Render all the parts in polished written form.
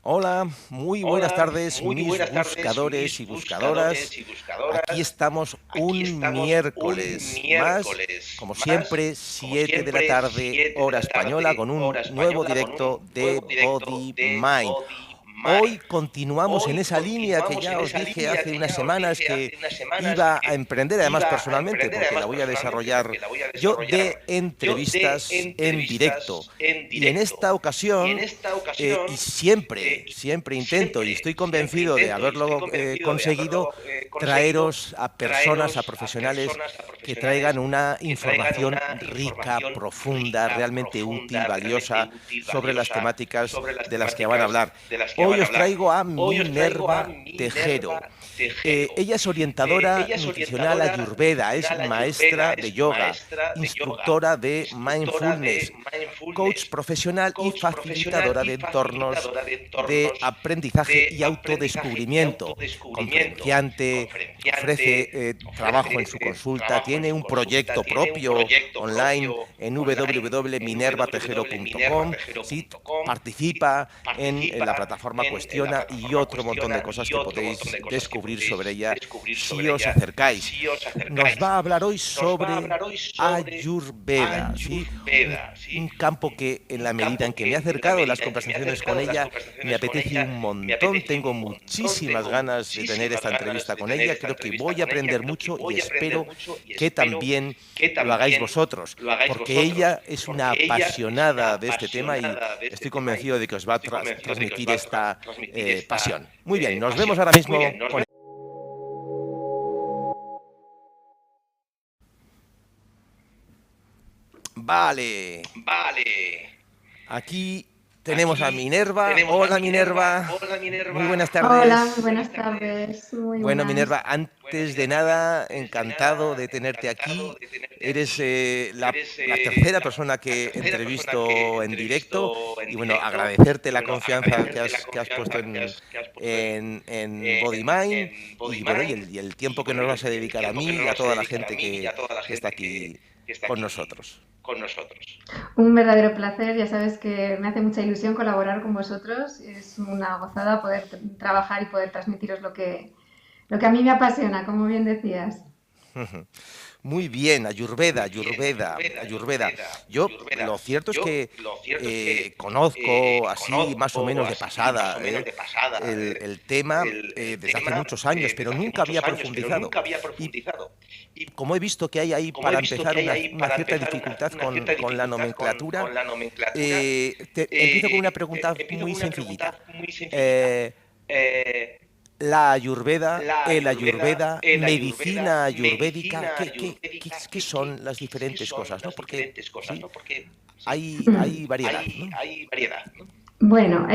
Hola, muy buenas Hola, tardes, muy mis buenas tardes, buscadores mis y buscadoras. buscadores y Aquí buscadoras. estamos Aquí un estamos un miércoles más, miércoles como más, siempre, como 7 de la siempre, tarde, 7 de hora la española, tarde, con un hora nuevo española, con un directo de nuevo directo Body de Mind. Body Hoy Mind. continuamos en Hoy esa línea que continuamos ya en os esa dije línea hace que unas ya os semanas dije que hace unas semanas iba a que emprender, además iba a personalmente, emprender, porque la además voy a personalmente, desarrollar porque la voy a yo desarrollar de yo de entrevistas en directo. entrevistas en Y en directo. esta Y en ocasión, esta y ocasión, siempre intento, y estoy convencido de estoy haberlo convencido de conseguido, haberlo conseguido, traeros a personas, a traeros a profesionales personas, a que traigan profesionales una que traigan información una rica, información profunda, rica, realmente útil, profunda, realmente valiosa útil, sobre las valiosa temáticas sobre las de las que van a temáticas hablar. de las que Hoy van a os hablar. traigo a Hoy os traigo a Minerva Tejero. Minerva Tejero. Ella es orientadora Ella es nutricional orientadora ayurveda, es nutricional ayurveda, maestra de es yoga, maestra de yoga, instructora de instructora mindfulness, de coach mindfulness, profesional y coach profesional facilitadora y de entornos facilitadora de de entornos aprendizaje de y aprendizaje y autodescubrimiento. autodescubrimiento. Conferenciante, ofrece Conferenciante, trabajo en ofrece su consulta, trabajo en tiene su un consulta, proyecto tiene un propio proyecto online propio en online en www.minervatejero.com. Sí, www.minervatejero.com. Sí, participa en la participa plataforma en la Cuestiona y plataforma otro montón de Cuestiona cosas y que otro montón podéis de cosas que descubrir sobre podéis ella descubrir si sobre os ella acercáis. si os Nos acercáis. va a hablar hoy Nos va a sobre hablar hoy sobre Ayurveda, ¿sí? Ayurveda, Un ¿sí? campo que en Un la medida en campo que me he que en la acercado en las medida en que me he conversaciones con acercado en las ella, me conversaciones con apetece ella, un me montón, apetece tengo un montón, muchísimas tengo ganas de tener muchísimas esta ganas entrevista de con tener ella, esta creo que entrevista voy a con ella, aprender creo que mucho y voy a aprender espero mucho y que espero también que lo hagáis también vosotros, lo hagáis porque vosotros, ella es una porque ella es una apasionada de este tema y apasionada de este estoy tema y convencido de que os va a estoy convencido de que os transmitir va a esta transmitir esta pasión. Muy bien, nos vemos pasión. ahora Muy mismo bien, nos con... vemos. Vale, Vale, aquí tenemos a aquí Minerva. tenemos a Hola Minerva. Minerva, Hola muy Minerva. buenas Hola, muy tardes. Muy buenas buenas tardes. tardes, muy Bueno, buenas. Minerva, Bueno, antes de Minerva, nada, antes de encantado nada, de tenerte encantado aquí. de tenerte Eres aquí. Eres la tercera persona la que tercera persona que entrevisto en directo entrevisto en y bueno, directo. agradecerte Y la bueno, confianza agradecerte la que has puesto confianza que has puesto en Body Mind en Body y bueno, Mind. y el tiempo Y que bueno, nos vas a y el dedicar a tiempo que mí y nos a vas a toda la dedicar a gente mí y a toda la que está gente aquí que está con aquí nosotros. con nosotros. Un verdadero placer, ya sabes que me hace mucha ilusión colaborar con vosotros. Es una gozada poder trabajar y poder transmitiros lo que a mí me apasiona, como bien decías. Muy bien, Ayurveda, Muy bien, Ayurveda, Ayurveda. Yo Ayurveda. lo cierto es Yo que lo cierto es que conozco así más o conozco menos de así más pasada o menos de pasada el tema el desde hace tema muchos años, pero desde hace nunca había muchos años, pero profundizado. nunca había Y profundizado. Y como he visto que hay ahí como he para visto empezar que hay ahí una para cierta empezar dificultad una cierta con la dificultad nomenclatura, con la nomenclatura, empiezo con una pregunta empiezo muy con una sencillita. pregunta muy sencillita. Eh, Eh, la Ayurveda, la el Ayurveda, Ayurveda, el Ayurveda, medicina ayurvédica, medicina ayurvédica, qué son las qué diferentes son cosas, ¿no? las Porque diferentes cosas, sí, ¿no? Porque sí, hay variedad, ¿no? hay variedad, ¿no? Bueno,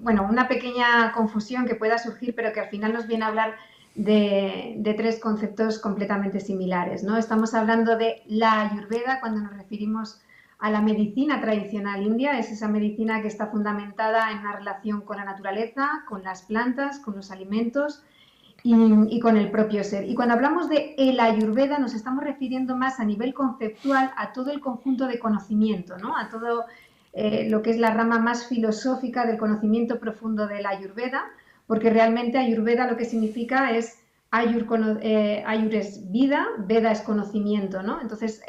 bueno, una pequeña confusión que pueda surgir, pero que al final nos viene a hablar de tres conceptos completamente similares, ¿no? Estamos hablando de la Ayurveda cuando nos referimos a la medicina tradicional india, es esa medicina que está fundamentada en una relación con la naturaleza, con las plantas, con los alimentos y con el propio ser. Y cuando hablamos de el Ayurveda nos estamos refiriendo más a nivel conceptual a todo el conjunto de conocimiento, ¿no? A todo lo que es la rama más filosófica del conocimiento profundo del Ayurveda, porque realmente Ayurveda lo que significa es Ayur es vida, Veda es conocimiento, ¿no? Entonces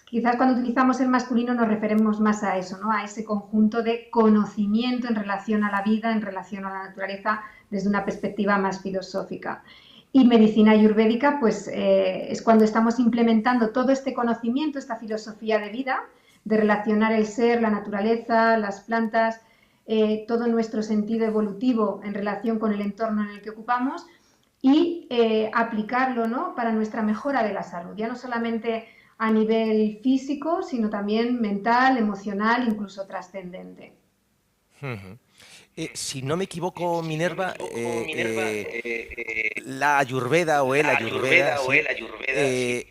quizás cuando utilizamos el masculino nos referimos más a eso, ¿no? A ese conjunto de conocimiento en relación a la vida, en relación a la naturaleza, desde una perspectiva más filosófica. Y medicina ayurvédica, pues es cuando estamos implementando todo este conocimiento, esta filosofía de vida, de relacionar el ser, la naturaleza, las plantas, todo nuestro sentido evolutivo en relación con el entorno en el que ocupamos y aplicarlo, ¿no? Para nuestra mejora de la salud, ya no solamente a nivel físico, sino también mental, emocional, incluso trascendente. Ujú. Si no me equivoco, Si no me Minerva, equivoco, Minerva, la Ayurveda o el la Ayurveda, Ayurveda o sí, el Ayurveda,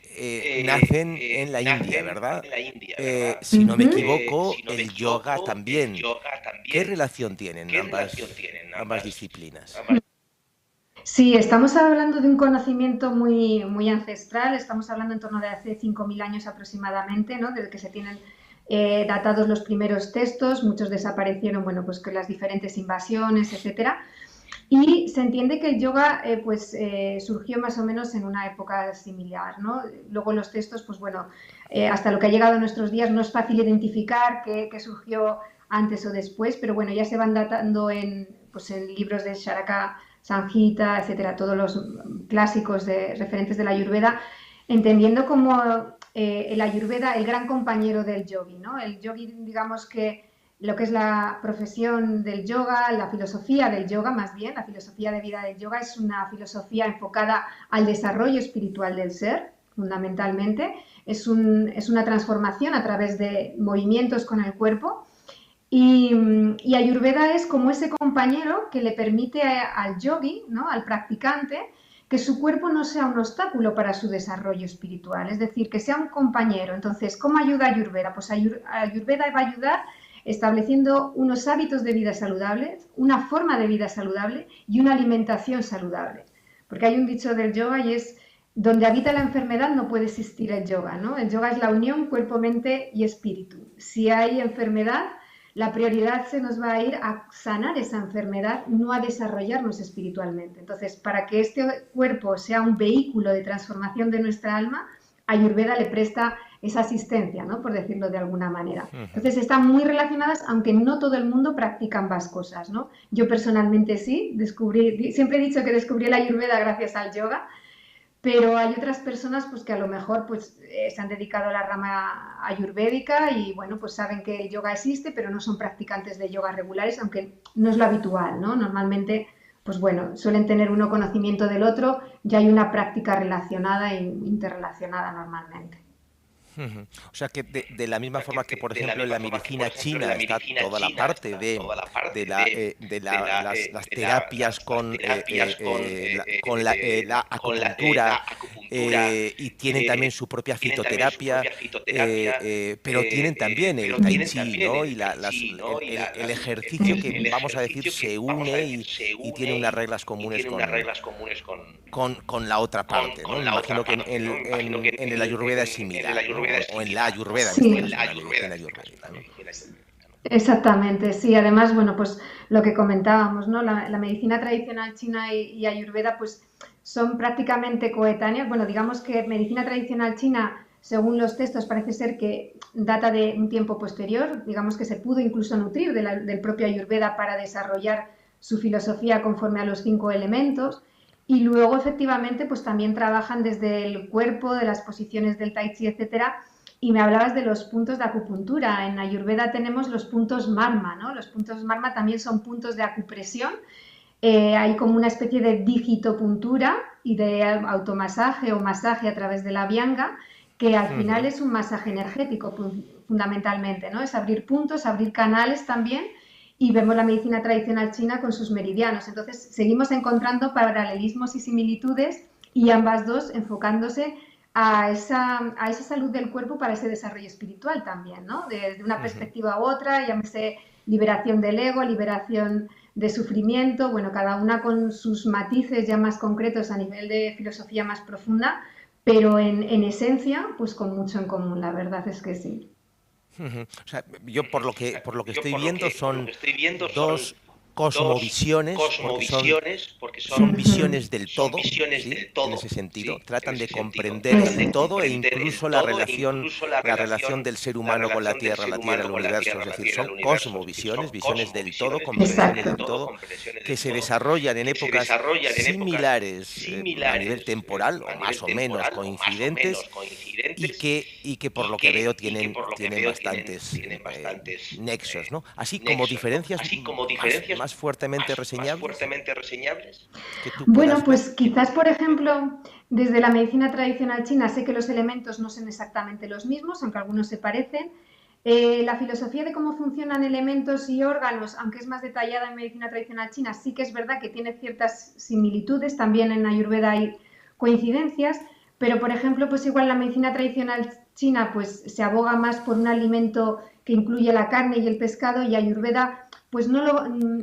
sí, nacen en la India, nacen ¿verdad? en la India, ¿verdad? Si no me Ujú. equivoco, Si no me el yoga equivoco, el también. yoga ¿Qué también. relación tienen ¿Qué relación tienen ambas disciplinas? ambas? Sí, estamos hablando de un conocimiento muy, muy ancestral, estamos hablando en torno de hace 5.000 años aproximadamente, ¿no? Del que se tienen datados los primeros textos, muchos desaparecieron, bueno, pues con las diferentes invasiones, etcétera. Y se entiende que el yoga surgió más o menos en una época similar, ¿no? Luego los textos, pues bueno, hasta lo que ha llegado a nuestros días no es fácil identificar qué surgió antes o después, pero bueno, ya se van datando en libros de Charaka, Samhita, etcétera, todos los clásicos referentes de la Ayurveda, entendiendo como el Ayurveda el gran compañero del yogi, ¿no? El yogi, digamos que lo que es la profesión del yoga, la filosofía del yoga más bien, la filosofía de vida del yoga es una filosofía enfocada al desarrollo espiritual del ser, fundamentalmente. Es una transformación a través de movimientos con el cuerpo. Y Ayurveda es como ese compañero que le permite al yogi, ¿no? Al practicante, que su cuerpo no sea un obstáculo para su desarrollo espiritual, es decir, que sea un compañero. Entonces, ¿cómo ayuda Ayurveda? Pues Ayurveda va a ayudar estableciendo unos hábitos de vida saludables, una forma de vida saludable y una alimentación saludable. Porque hay un dicho del yoga y es: donde habita la enfermedad no puede existir el yoga, ¿no? El yoga es la unión cuerpo, mente y espíritu. Si hay enfermedad, la prioridad se nos va a ir a sanar esa enfermedad, no a desarrollarnos espiritualmente. Entonces, para que este cuerpo sea un vehículo de transformación de nuestra alma, Ayurveda le presta esa asistencia, ¿no? Por decirlo de alguna manera. Entonces, están muy relacionadas, aunque no todo el mundo practica ambas cosas, ¿no? Yo personalmente sí, siempre he dicho que descubrí la Ayurveda gracias al yoga, pero hay otras personas pues que a lo mejor se han dedicado a la rama ayurvédica y bueno, pues saben que el yoga existe, pero no son practicantes de yoga regulares, aunque no es lo habitual, ¿no? Normalmente, pues bueno, suelen tener uno conocimiento del otro y hay una práctica relacionada e interrelacionada normalmente. O sea que de la misma forma que, por ejemplo, en la medicina china está toda la parte de las terapias con la acupuntura, y tienen también su propia fitoterapia, pero tienen también el tai chi, ¿no? Y el ejercicio que, vamos a decir, se une y tiene unas reglas comunes con la otra parte, ¿no? Me imagino que en el Ayurveda es similar, ¿no? O en la Ayurveda, Sí. en la medicina ayurvédica, ¿no? Exactamente, sí. Además, bueno, pues lo que comentábamos, ¿no? La medicina tradicional china y Ayurveda, pues son prácticamente coetáneas. Bueno, digamos que medicina tradicional china, según los textos, parece ser que data de un tiempo posterior. Digamos que se pudo incluso nutrir del propio Ayurveda para desarrollar su filosofía conforme a los 5 elementos. Y luego, efectivamente, pues también trabajan desde el cuerpo, de las posiciones del tai chi, etcétera. Y me hablabas de los puntos de acupuntura. En Ayurveda tenemos los puntos marma, ¿no? Los puntos marma también son puntos de acupresión. Hay como una especie de digitopuntura y de automasaje o masaje a través de la vianga, que al final es un masaje energético fundamentalmente, ¿no? Es abrir puntos, abrir canales también, y vemos la medicina tradicional china con sus meridianos. Entonces seguimos encontrando paralelismos y similitudes, y ambas dos enfocándose a esa salud del cuerpo para ese desarrollo espiritual también, ¿no? Desde una perspectiva u otra, llámese liberación del ego, liberación de sufrimiento, bueno, cada una con sus matices ya más concretos a nivel de filosofía más profunda, pero en esencia, pues con mucho en común, la verdad es que sí. O sea, yo por lo que estoy viendo son dos cosmovisiones, porque son visiones del todo, ¿sí? En ese sentido, tratan de comprender el todo e incluso la relación del ser humano con la Tierra, el universo, es decir, son cosmovisiones, visiones del todo, comprensiones del todo, que se desarrollan en épocas similares a nivel temporal, o más o menos coincidentes, y que por lo que veo tienen bastantes nexos, ¿no? Así como diferencias más fuertemente reseñables. Bueno, pues quizás, por ejemplo, desde la medicina tradicional china sé que los elementos no son exactamente los mismos, aunque algunos se parecen. La filosofía de cómo funcionan elementos y órganos, aunque es más detallada en medicina tradicional china, sí que es verdad que tiene ciertas similitudes. También en Ayurveda hay coincidencias, pero por ejemplo, pues igual la medicina tradicional china pues se aboga más por un alimento que incluye la carne y el pescado, y Ayurveda pues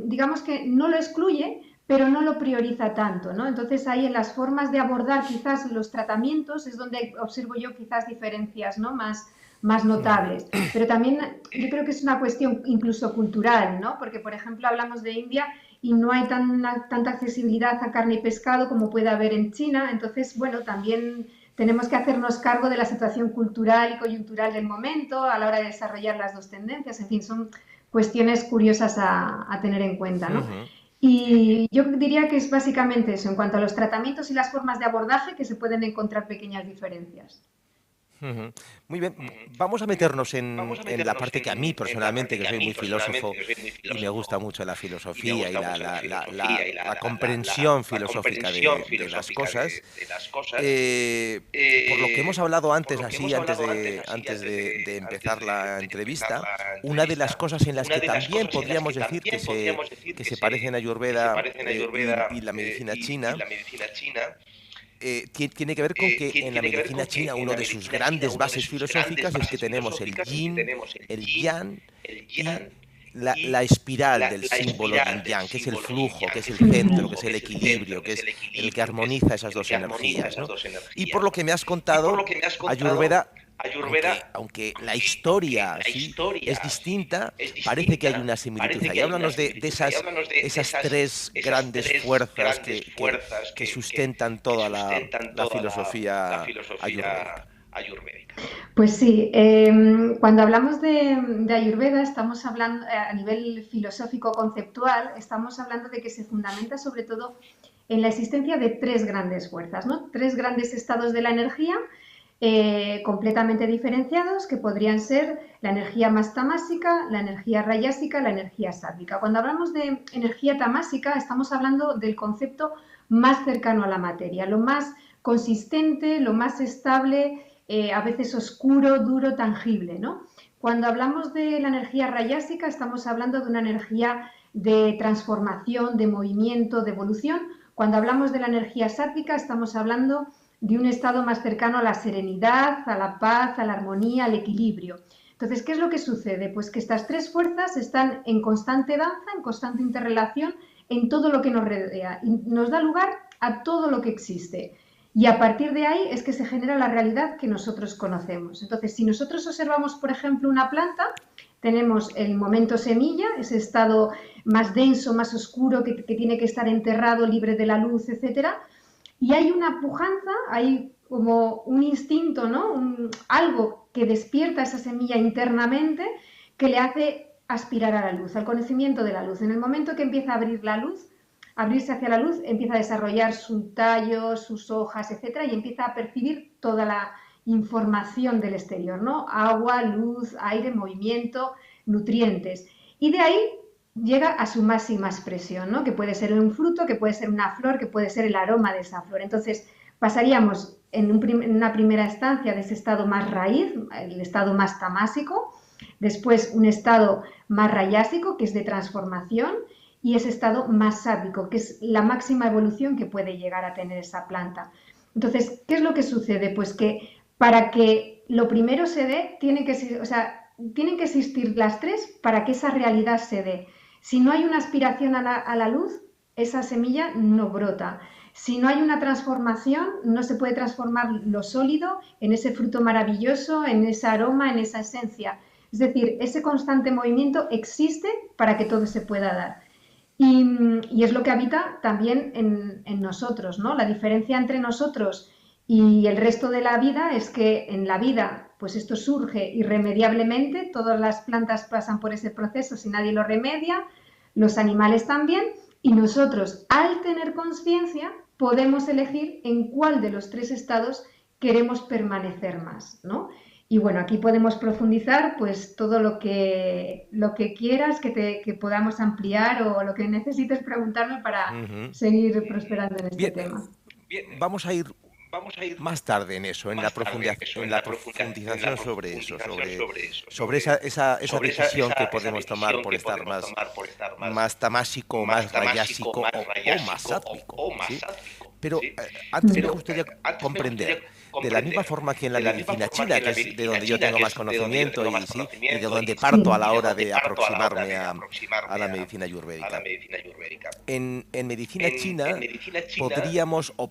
digamos que no lo excluye, pero no lo prioriza tanto, ¿no? Entonces ahí en las formas de abordar quizás los tratamientos es donde observo yo quizás diferencias, ¿no? más más notables. Pero también yo creo que es una cuestión incluso cultural, ¿no? Porque, por ejemplo, hablamos de India y no hay tanta accesibilidad a carne y pescado como puede haber en China. Entonces, bueno, también tenemos que hacernos cargo de la situación cultural y coyuntural del momento a la hora de desarrollar las dos tendencias. En fin, son cuestiones curiosas a tener en cuenta, ¿no? Y yo diría que es básicamente eso, en cuanto a los tratamientos y las formas de abordaje, que se pueden encontrar pequeñas diferencias. Muy bien, vamos a meternos en la parte que a mí personalmente, que soy muy filósofo y me gusta mucho la filosofía y la comprensión filosófica de las cosas. Por lo que hemos hablado antes, antes de empezar la entrevista, una de las cosas en las que también podríamos decir que se parecen a Ayurveda y la medicina china, tiene que ver con que en la medicina china una de sus grandes bases filosóficas es que tenemos el yin, el yang y la espiral del símbolo yin-yang, que es el flujo, que es el centro, que es el equilibrio, que es el que armoniza esas dos energías, ¿no? Y por lo que me has contado, Ayurveda, aunque la historia sí es distinta, parece que hay una similitud. Y háblanos de esas tres grandes fuerzas que sustentan toda la filosofía ayurvédica. Pues sí, cuando hablamos de Ayurveda estamos hablando a nivel filosófico conceptual, estamos hablando de que se fundamenta sobre todo en la existencia de tres grandes fuerzas, ¿no? Tres grandes estados de la energía completamente diferenciados, que podrían ser la energía más tamásica, la energía rayásica, la energía sátvica. Cuando hablamos de energía tamásica estamos hablando del concepto más cercano a la materia, lo más consistente, lo más estable, a veces oscuro, duro, tangible, ¿no? Cuando hablamos de la energía rayásica estamos hablando de una energía de transformación, de movimiento, de evolución. Cuando hablamos de la energía sátvica estamos hablando de un estado más cercano a la serenidad, a la paz, a la armonía, al equilibrio. Entonces, ¿qué es lo que sucede? Pues que estas tres fuerzas están en constante danza, en constante interrelación en todo lo que nos rodea y nos da lugar a todo lo que existe. Y a partir de ahí es que se genera la realidad que nosotros conocemos. Entonces, si nosotros observamos, por ejemplo, una planta, tenemos el momento semilla, ese estado más denso, más oscuro, que tiene que estar enterrado, libre de la luz, etcétera. Y hay una pujanza, hay como un instinto, ¿no? Algo que despierta esa semilla internamente que le hace aspirar a la luz, al conocimiento de la luz. En el momento que empieza a abrir la luz, abrirse hacia la luz, empieza a desarrollar su tallo, sus hojas, etcétera, y empieza a percibir toda la información del exterior, ¿no? Agua, luz, aire, movimiento, nutrientes. Y de ahí llega a su máxima expresión, ¿no? Que puede ser un fruto, que puede ser una flor, que puede ser el aroma de esa flor. Entonces, pasaríamos en una primera instancia de ese estado más raíz, el estado más tamásico, después un estado más rayásico, que es de transformación, y ese estado más sátvico, que es la máxima evolución que puede llegar a tener esa planta. Entonces, ¿qué es lo que sucede? Pues que para que lo primero se dé, tienen que existir las tres para que esa realidad se dé. Si no hay una aspiración a la luz, esa semilla no brota. Si no hay una transformación, no se puede transformar lo sólido en ese fruto maravilloso, en ese aroma, en esa esencia. Es decir, ese constante movimiento existe para que todo se pueda dar. Y es lo que habita también en nosotros, ¿no? La diferencia entre nosotros y el resto de la vida es que en la vida, pues esto surge irremediablemente, todas las plantas pasan por ese proceso si nadie lo remedia, los animales también, y nosotros, al tener conciencia, podemos elegir en cuál de los tres estados queremos permanecer más, ¿no? Y bueno, aquí podemos profundizar pues todo lo que quieras, que podamos ampliar o lo que necesites preguntarme para seguir prosperando en este tema. Bien, vamos a ir más tarde en eso, en la profundización sobre eso, sobre esa decisión que podemos tomar por estar más tamásico, más rayásico o más sátvico, ¿sí? Pero antes me gustaría comprender De la misma forma que en la medicina china, que es de donde yo tengo más conocimiento y de donde parto a la hora de aproximarme a la medicina ayurvédica. En medicina china podríamos, o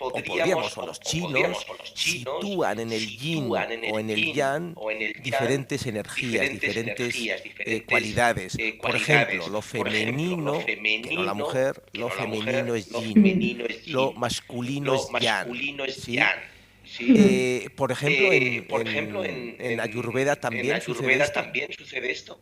los chinos, sitúan en el yin o en el yang diferentes energías, diferentes cualidades. Por ejemplo, lo femenino, que no la mujer, lo femenino es yin, lo masculino es yang. ¿Sí? Por ejemplo, en Ayurveda también sucede esto.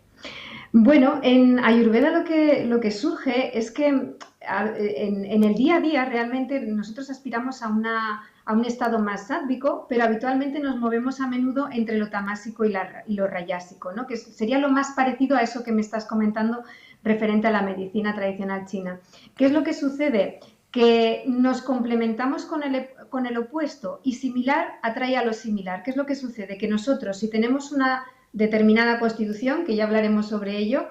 Bueno, en Ayurveda lo que surge es que en el día a día realmente nosotros aspiramos a un estado más sádvico, pero habitualmente nos movemos a menudo entre lo tamásico y lo rayásico, ¿no? Que sería lo más parecido a eso que me estás comentando referente a la medicina tradicional china. ¿Qué es lo que sucede? Que nos complementamos con el opuesto y similar atrae a lo similar. ¿Qué es lo que sucede? Que nosotros, si tenemos una determinada constitución, que ya hablaremos sobre ello,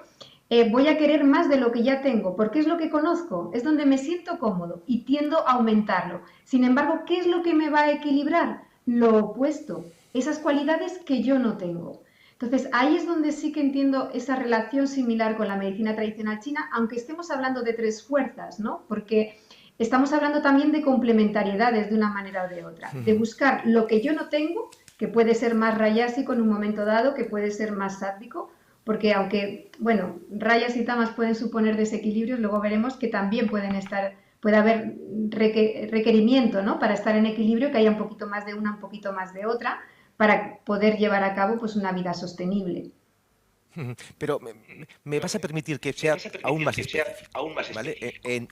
voy a querer más de lo que ya tengo, porque es lo que conozco, es donde me siento cómodo y tiendo a aumentarlo. Sin embargo, ¿qué es lo que me va a equilibrar? Lo opuesto, esas cualidades que yo no tengo. Entonces, ahí es donde sí que entiendo esa relación similar con la medicina tradicional china, aunque estemos hablando de tres fuerzas, ¿no? Porque estamos hablando también de complementariedades de una manera o de otra, de buscar lo que yo no tengo, que puede ser más rayásico en un momento dado, que puede ser más sádvico, porque aunque, bueno, rayas y tamas pueden suponer desequilibrios, luego veremos que también puede haber requerimiento, ¿no? Para estar en equilibrio, que haya un poquito más de una, un poquito más de otra, para poder llevar a cabo pues una vida sostenible. Pero me vas a permitir que sea aún más específico, ¿vale? En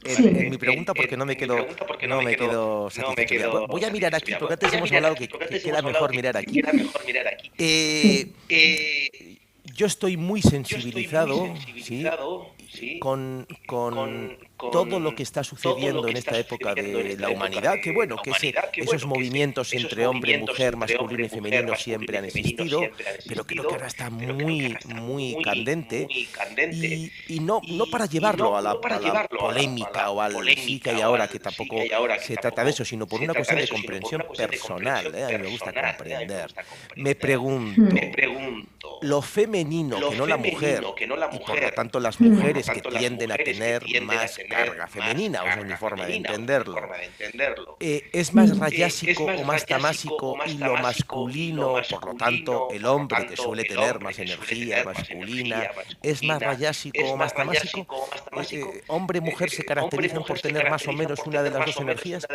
mi pregunta, porque no me quedo satisfecho. Voy a mirar aquí, porque antes hemos hablado que queda mejor mirar aquí. Yo estoy muy sensibilizado, ¿sí? con todo lo que está sucediendo en esta época de la humanidad, que bueno, que esos movimientos entre hombre y mujer, masculino y femenino siempre han existido, pero creo que ahora está muy, muy candente, y no para llevarlo a la polémica o al sí que hay ahora, que tampoco se trata de eso, sino por una cuestión de comprensión personal, A mí me gusta comprender. Me pregunto, lo femenino, que no la mujer, y por lo tanto las mujeres que tienden a tener más carga femenina, o sea, es mi forma de entenderlo, es más rayásico o más tamásico, y lo masculino, por lo tanto el hombre, que suele tener más energía masculina, es más rayásico o más tamásico. Hombre y mujer se caracterizan por tener más o menos una de las dos energías.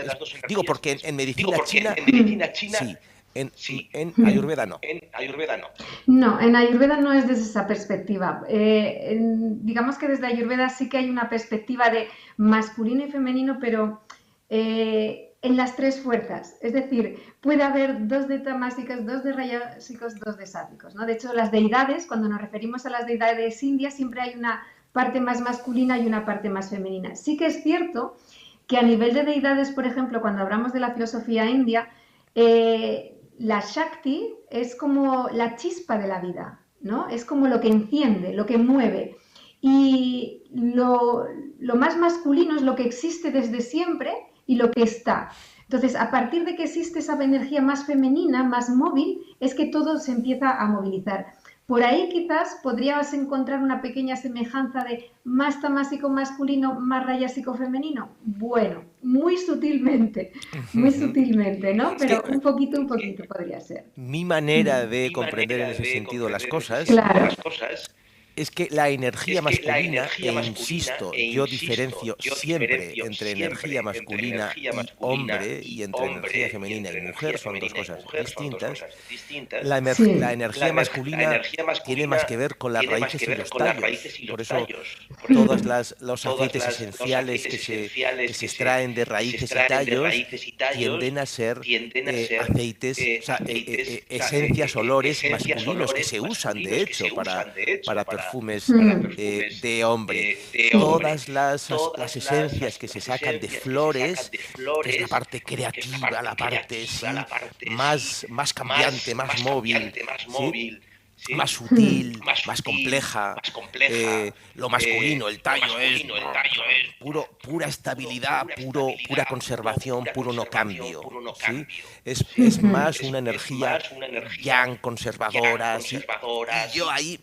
Digo, porque en medicina china sí. En Ayurveda no. No, en Ayurveda no es desde esa perspectiva. Digamos que desde Ayurveda sí que hay una perspectiva de masculino y femenino, pero en las tres fuerzas. Es decir, puede haber dos de tamásicas, dos de rayásicos, dos de sádicos, ¿no? De hecho, las deidades, cuando nos referimos a las deidades indias, siempre hay una parte más masculina y una parte más femenina. Sí que es cierto que a nivel de deidades, por ejemplo, cuando hablamos de la filosofía india, la Shakti es como la chispa de la vida, ¿no? Es como lo que enciende, lo que mueve. Y lo más masculino es lo que existe desde siempre y lo que está. Entonces, a partir de que existe esa energía más femenina, más móvil, es que todo se empieza a movilizar. Por ahí quizás podrías encontrar una pequeña semejanza de más tamásico masculino, más rayásico femenino. Bueno, muy sutilmente, ¿no? Pero un poquito podría ser. Mi manera de comprender en ese sentido las cosas, claro, es que la energía masculina, insisto, yo diferencio siempre entre energía masculina y hombre, y entre energía femenina y mujer, son dos cosas distintas. La energía masculina tiene más que ver con las raíces y los tallos. Por eso todos los aceites esenciales que se extraen de raíces y tallos tienden a ser aceites, o sea, esencias, olores masculinos que se usan, de hecho, para perfumes de hombre. Todas las esencias que se sacan de flores, que es la parte creativa, la parte más cambiante, más móvil, ¿sí? más sutil, más compleja, lo masculino, el tallo es pura estabilidad, pura conservación, puro no cambio, ¿sí? Es más una energía yang, conservadora, ¿sí? Y yo ahí,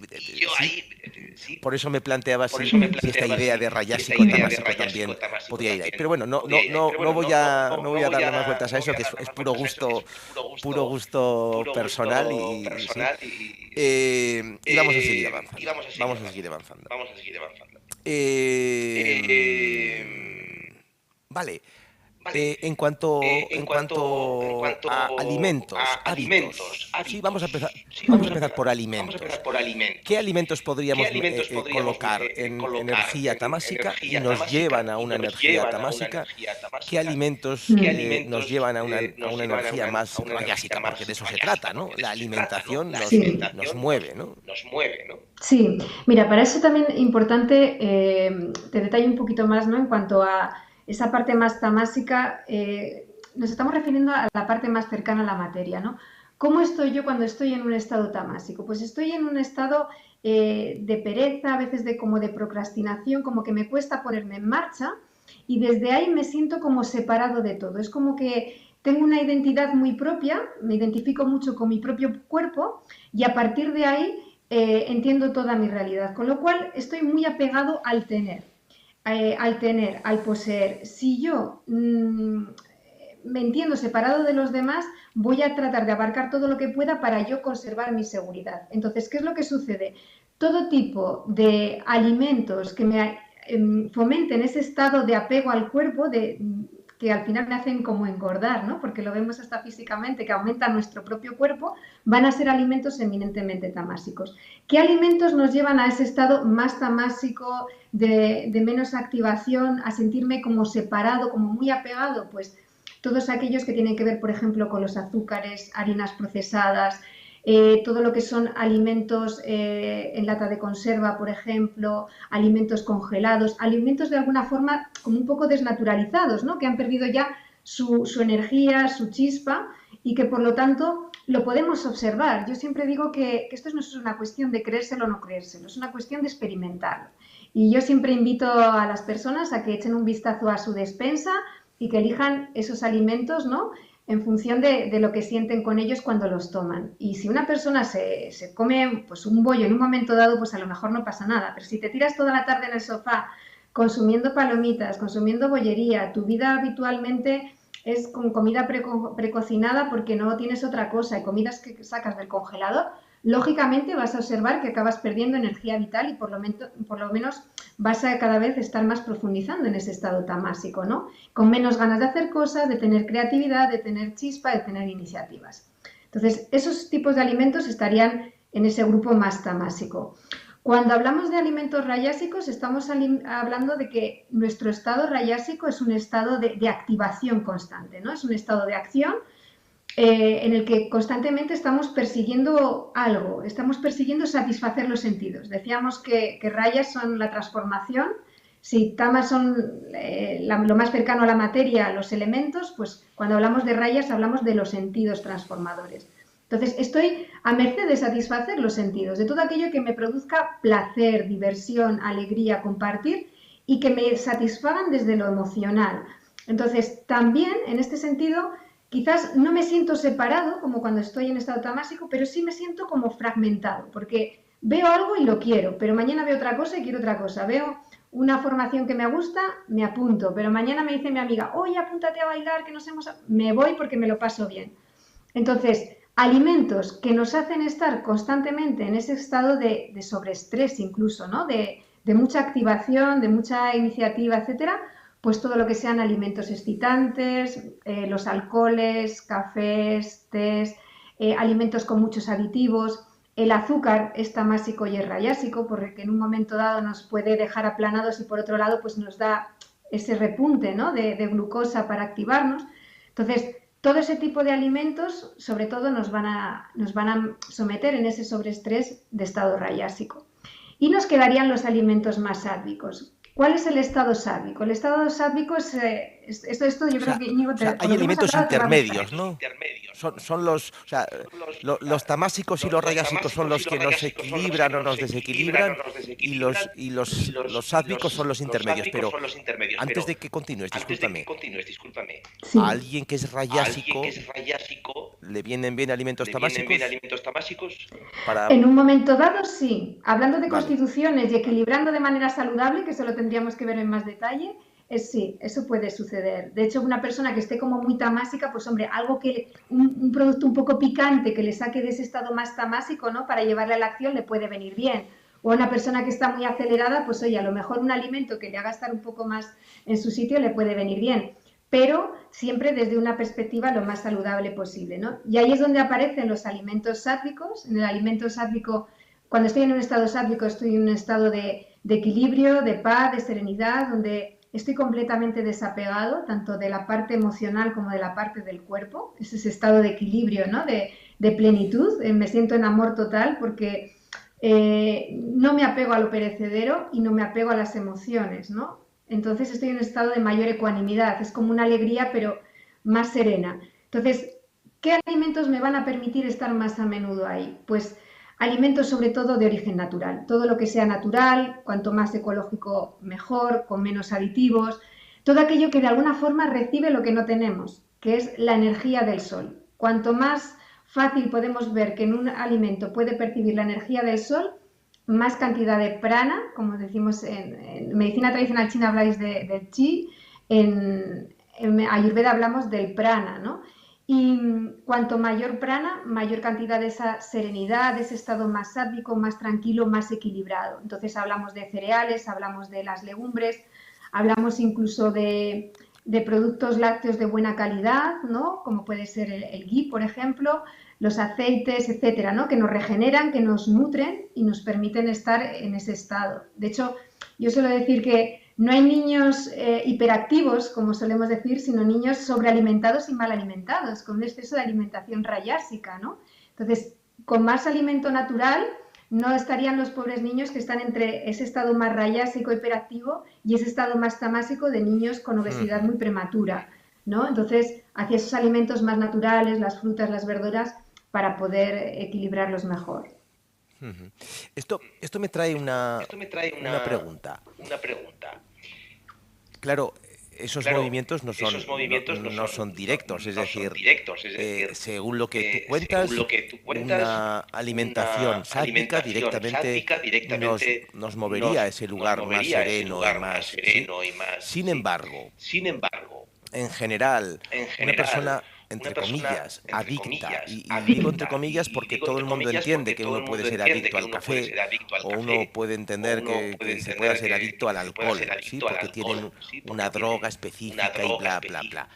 ¿sí? Por eso me planteaba si esta idea de rayásico tamásico también podría ir ahí. Pero bueno, no voy a darle más vueltas a eso, que es puro gusto personal y vamos a seguir avanzando. Vale. En cuanto a alimentos, hábitos, sí, vamos a empezar por alimentos. ¿Qué alimentos podríamos colocar en energía tamásica y nos llevan a una energía tamásica? ¿Qué alimentos nos llevan a una energía más rayásica? Porque de eso se trata, ¿no? La alimentación nos mueve, ¿no? Sí, mira, para eso también importante, te detallo un poquito más, ¿no? En cuanto a esa parte más tamásica, nos estamos refiriendo a la parte más cercana a la materia, ¿no? ¿Cómo estoy yo cuando estoy en un estado tamásico? Pues estoy en un estado de pereza, a veces como de procrastinación, como que me cuesta ponerme en marcha y desde ahí me siento como separado de todo. Es como que tengo una identidad muy propia, me identifico mucho con mi propio cuerpo y a partir de ahí entiendo toda mi realidad, con lo cual estoy muy apegado al tener, al poseer. Si yo me entiendo separado de los demás, voy a tratar de abarcar todo lo que pueda para yo conservar mi seguridad. Entonces, ¿qué es lo que sucede? Todo tipo de alimentos que me fomenten ese estado de apego al cuerpo, que al final me hacen como engordar, ¿no? Porque lo vemos hasta físicamente, que aumenta nuestro propio cuerpo, van a ser alimentos eminentemente tamásicos. ¿Qué alimentos nos llevan a ese estado más tamásico, de menos activación, a sentirme como separado, como muy apegado? Pues todos aquellos que tienen que ver, por ejemplo, con los azúcares, harinas procesadas, todo lo que son alimentos en lata de conserva, por ejemplo, alimentos congelados, alimentos de alguna forma como un poco desnaturalizados, ¿no? Que han perdido ya su energía, su chispa y que por lo tanto lo podemos observar. Yo siempre digo que esto no es una cuestión de creérselo o no creérselo, es una cuestión de experimentarlo. Y yo siempre invito a las personas a que echen un vistazo a su despensa y que elijan esos alimentos, ¿no?, en función de lo que sienten con ellos cuando los toman. Y si una persona se come pues, un bollo en un momento dado, pues a lo mejor no pasa nada. Pero si te tiras toda la tarde en el sofá consumiendo palomitas, consumiendo bollería, tu vida habitualmente es con comida precocinada porque no tienes otra cosa y comidas que sacas del congelador, lógicamente vas a observar que acabas perdiendo energía vital y por lo menos vas a cada vez estar más profundizando en ese estado tamásico, ¿no? Con menos ganas de hacer cosas, de tener creatividad, de tener chispa, de tener iniciativas. Entonces, esos tipos de alimentos estarían en ese grupo más tamásico. Cuando hablamos de alimentos rayásicos, estamos hablando de que nuestro estado rayásico es un estado de activación constante, ¿no? Es un estado de acción en el que constantemente estamos persiguiendo algo, estamos persiguiendo satisfacer los sentidos. Decíamos que rayas son la transformación, si tamas son lo más cercano a la materia, los elementos, pues cuando hablamos de rayas hablamos de los sentidos transformadores. Entonces estoy a merced de satisfacer los sentidos, de todo aquello que me produzca placer, diversión, alegría, compartir y que me satisfagan desde lo emocional. Entonces también en este sentido quizás no me siento separado como cuando estoy en estado tamásico, pero sí me siento como fragmentado, porque veo algo y lo quiero, pero mañana veo otra cosa y quiero otra cosa. Veo una formación que me gusta, me apunto, pero mañana me dice mi amiga, oye, apúntate a bailar, que nos hemos... Me voy porque me lo paso bien. Entonces, alimentos que nos hacen estar constantemente en ese estado de sobreestrés incluso, ¿no? De mucha activación, de mucha iniciativa, etcétera, pues todo lo que sean alimentos excitantes, los alcoholes, cafés, tés, alimentos con muchos aditivos. El azúcar es tamásico y es rayásico porque en un momento dado nos puede dejar aplanados y por otro lado pues nos da ese repunte, ¿no?, de glucosa para activarnos. Entonces, todo ese tipo de alimentos sobre todo nos van a someter en ese sobreestrés de estado rayásico. Y nos quedarían los alimentos más sádicos. ¿Cuál es el estado sádico? El estado sádico es esto yo creo que Íñigo hay alimentos intermedios, ¿no? son los, o sea, los tamásicos y los rayásicos son los que nos equilibran o nos desequilibran, y los sádvicos son los intermedios. Pero antes de que continúes, discúlpame, a Sí. alguien que es rayásico, ¿le vienen bien alimentos tamásicos? Para... En un momento dado, sí. Hablando de Vale. constituciones y equilibrando de manera saludable, que eso lo tendríamos que ver en más detalle, sí, eso puede suceder. De hecho, una persona que esté como muy tamásica, pues hombre, algo que un producto un poco picante que le saque de ese estado más tamásico, ¿no? Para llevarle a la acción le puede venir bien. O a una persona que está muy acelerada, pues oye, a lo mejor un alimento que le haga estar un poco más en su sitio le puede venir bien, pero siempre desde una perspectiva lo más saludable posible, ¿no? Y ahí es donde aparecen los alimentos sádvicos. En el alimento sádvico, cuando estoy en un estado sádvico, estoy en un estado de equilibrio, de paz, de serenidad, donde estoy completamente desapegado, tanto de la parte emocional como de la parte del cuerpo. Es ese estado de equilibrio, ¿no? De plenitud. Me siento en amor total porque no me apego a lo perecedero y no me apego a las emociones, ¿no? Entonces estoy en un estado de mayor ecuanimidad, es como una alegría pero más serena. Entonces, ¿qué alimentos me van a permitir estar más a menudo ahí? Pues alimentos sobre todo de origen natural, todo lo que sea natural, cuanto más ecológico mejor, con menos aditivos, todo aquello que de alguna forma recibe lo que no tenemos, que es la energía del sol. Cuanto más fácil podemos ver que en un alimento puede percibir la energía del sol, más cantidad de prana, como decimos en medicina tradicional china habláis del chi, en Ayurveda hablamos del prana, ¿no? Y cuanto mayor prana, mayor cantidad de esa serenidad, de ese estado más sádvico, más tranquilo, más equilibrado. Entonces hablamos de cereales, hablamos de las legumbres, hablamos incluso de productos lácteos de buena calidad, ¿no? Como puede ser el ghee, por ejemplo, los aceites, etcétera, ¿no? Que nos regeneran, que nos nutren y nos permiten estar en ese estado. De hecho, yo suelo decir que no hay niños hiperactivos, como solemos decir, sino niños sobrealimentados y mal alimentados, con un exceso de alimentación rayásica, ¿no? Entonces, con más alimento natural, no estarían los pobres niños que están entre ese estado más rayásico, hiperactivo, y ese estado más tamásico de niños con obesidad muy prematura, ¿no? Entonces, hacia esos alimentos más naturales, las frutas, las verduras, para poder equilibrarlos mejor. Esto me trae una pregunta. Claro, esos movimientos no son directos, es decir, según lo que tú cuentas, una alimentación sádvica directamente nos movería a ese lugar más sereno y más, ¿sí? Sin embargo, en general, una persona, entre comillas, adicta, y digo entre comillas porque todo el mundo entiende que uno puede ser adicto al café, o uno puede entender que se pueda ser adicto al alcohol, ¿sí? Porque tienen una droga específica y bla, bla, bla.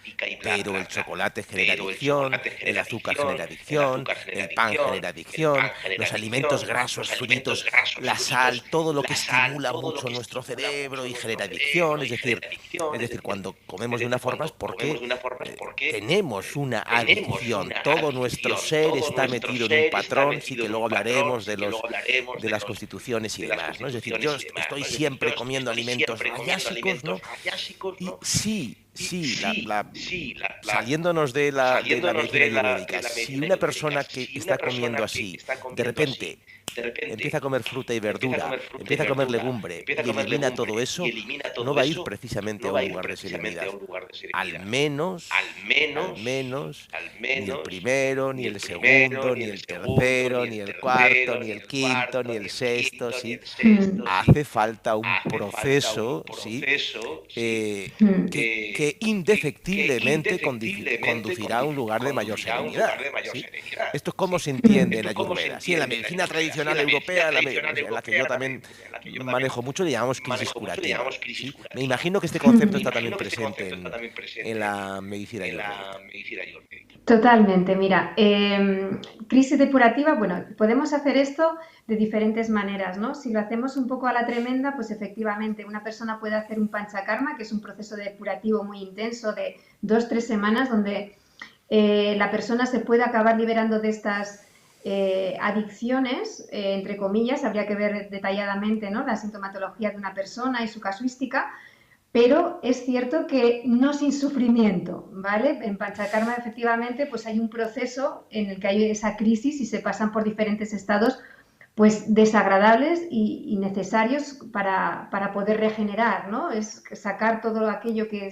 Pero el chocolate genera adicción, el azúcar genera adicción, el pan genera adicción, los alimentos grasos, fritos, la sal, todo lo que estimula mucho nuestro cerebro y genera adicción. Es decir, cuando comemos de una forma es porque tenemos una adicción. Todo nuestro ser está metido en un patrón, sí, que luego hablaremos de las constituciones y demás, ¿no? Es decir, yo estoy siempre comiendo alimentos rayásicos, ¿no? Y sí, saliéndonos de la medicina ayurvédica, si una persona que está comiendo así, de repente empieza a comer fruta y verdura, empieza a comer legumbre y elimina todo eso, no va a ir precisamente a un lugar de serenidad. Al menos, ni el primero, ni el segundo, ni el tercero, ni el cuarto, ni el quinto, ni el sexto, ¿sí? Hace falta un proceso, ¿sí? Que indefectiblemente conducirá a un lugar de mayor serenidad, ¿sí? Esto es como se entiende en Ayurveda. Sí, en la medicina tradicional europea, en la que yo también manejo mucho, le llamamos crisis curativa, ¿sí? Me imagino que este concepto está también presente en la medicina ayurvédica. Totalmente, mira, crisis depurativa, bueno, podemos hacer esto de diferentes maneras, ¿no? Si lo hacemos un poco a la tremenda, pues efectivamente una persona puede hacer un panchakarma, que es un proceso depurativo muy intenso de 2-3 semanas, donde la persona se puede acabar liberando de estas adicciones, entre comillas, habría que ver detalladamente, ¿no? La sintomatología de una persona y su casuística, pero es cierto que no sin sufrimiento, ¿vale? En Panchakarma efectivamente pues hay un proceso en el que hay esa crisis y se pasan por diferentes estados pues desagradables y necesarios para poder regenerar, ¿no? Es sacar todo aquello que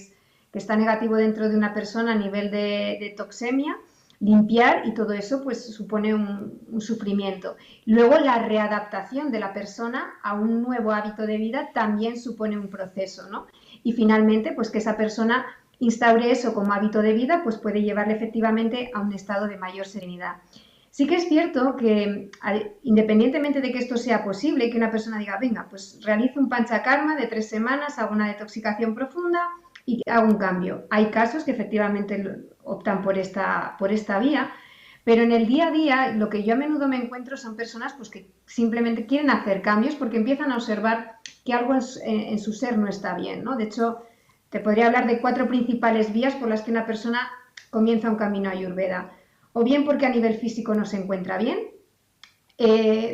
está negativo dentro de una persona a nivel de toxemia, limpiar, y todo eso pues supone un sufrimiento. Luego la readaptación de la persona a un nuevo hábito de vida también supone un proceso, ¿no? Y finalmente pues que esa persona instaure eso como hábito de vida, pues puede llevarle efectivamente a un estado de mayor serenidad. Sí que es cierto que, independientemente de que esto sea posible y que una persona diga, venga, pues realizo un panchakarma de 3 semanas, hago una detoxicación profunda y hago un cambio. Hay casos que efectivamente optan por esta vía, pero en el día a día lo que yo a menudo me encuentro son personas pues, que simplemente quieren hacer cambios porque empiezan a observar que algo en su ser no está bien, ¿no? De hecho, te podría hablar de 4 principales vías por las que una persona comienza un camino ayurveda. O bien porque a nivel físico no se encuentra bien,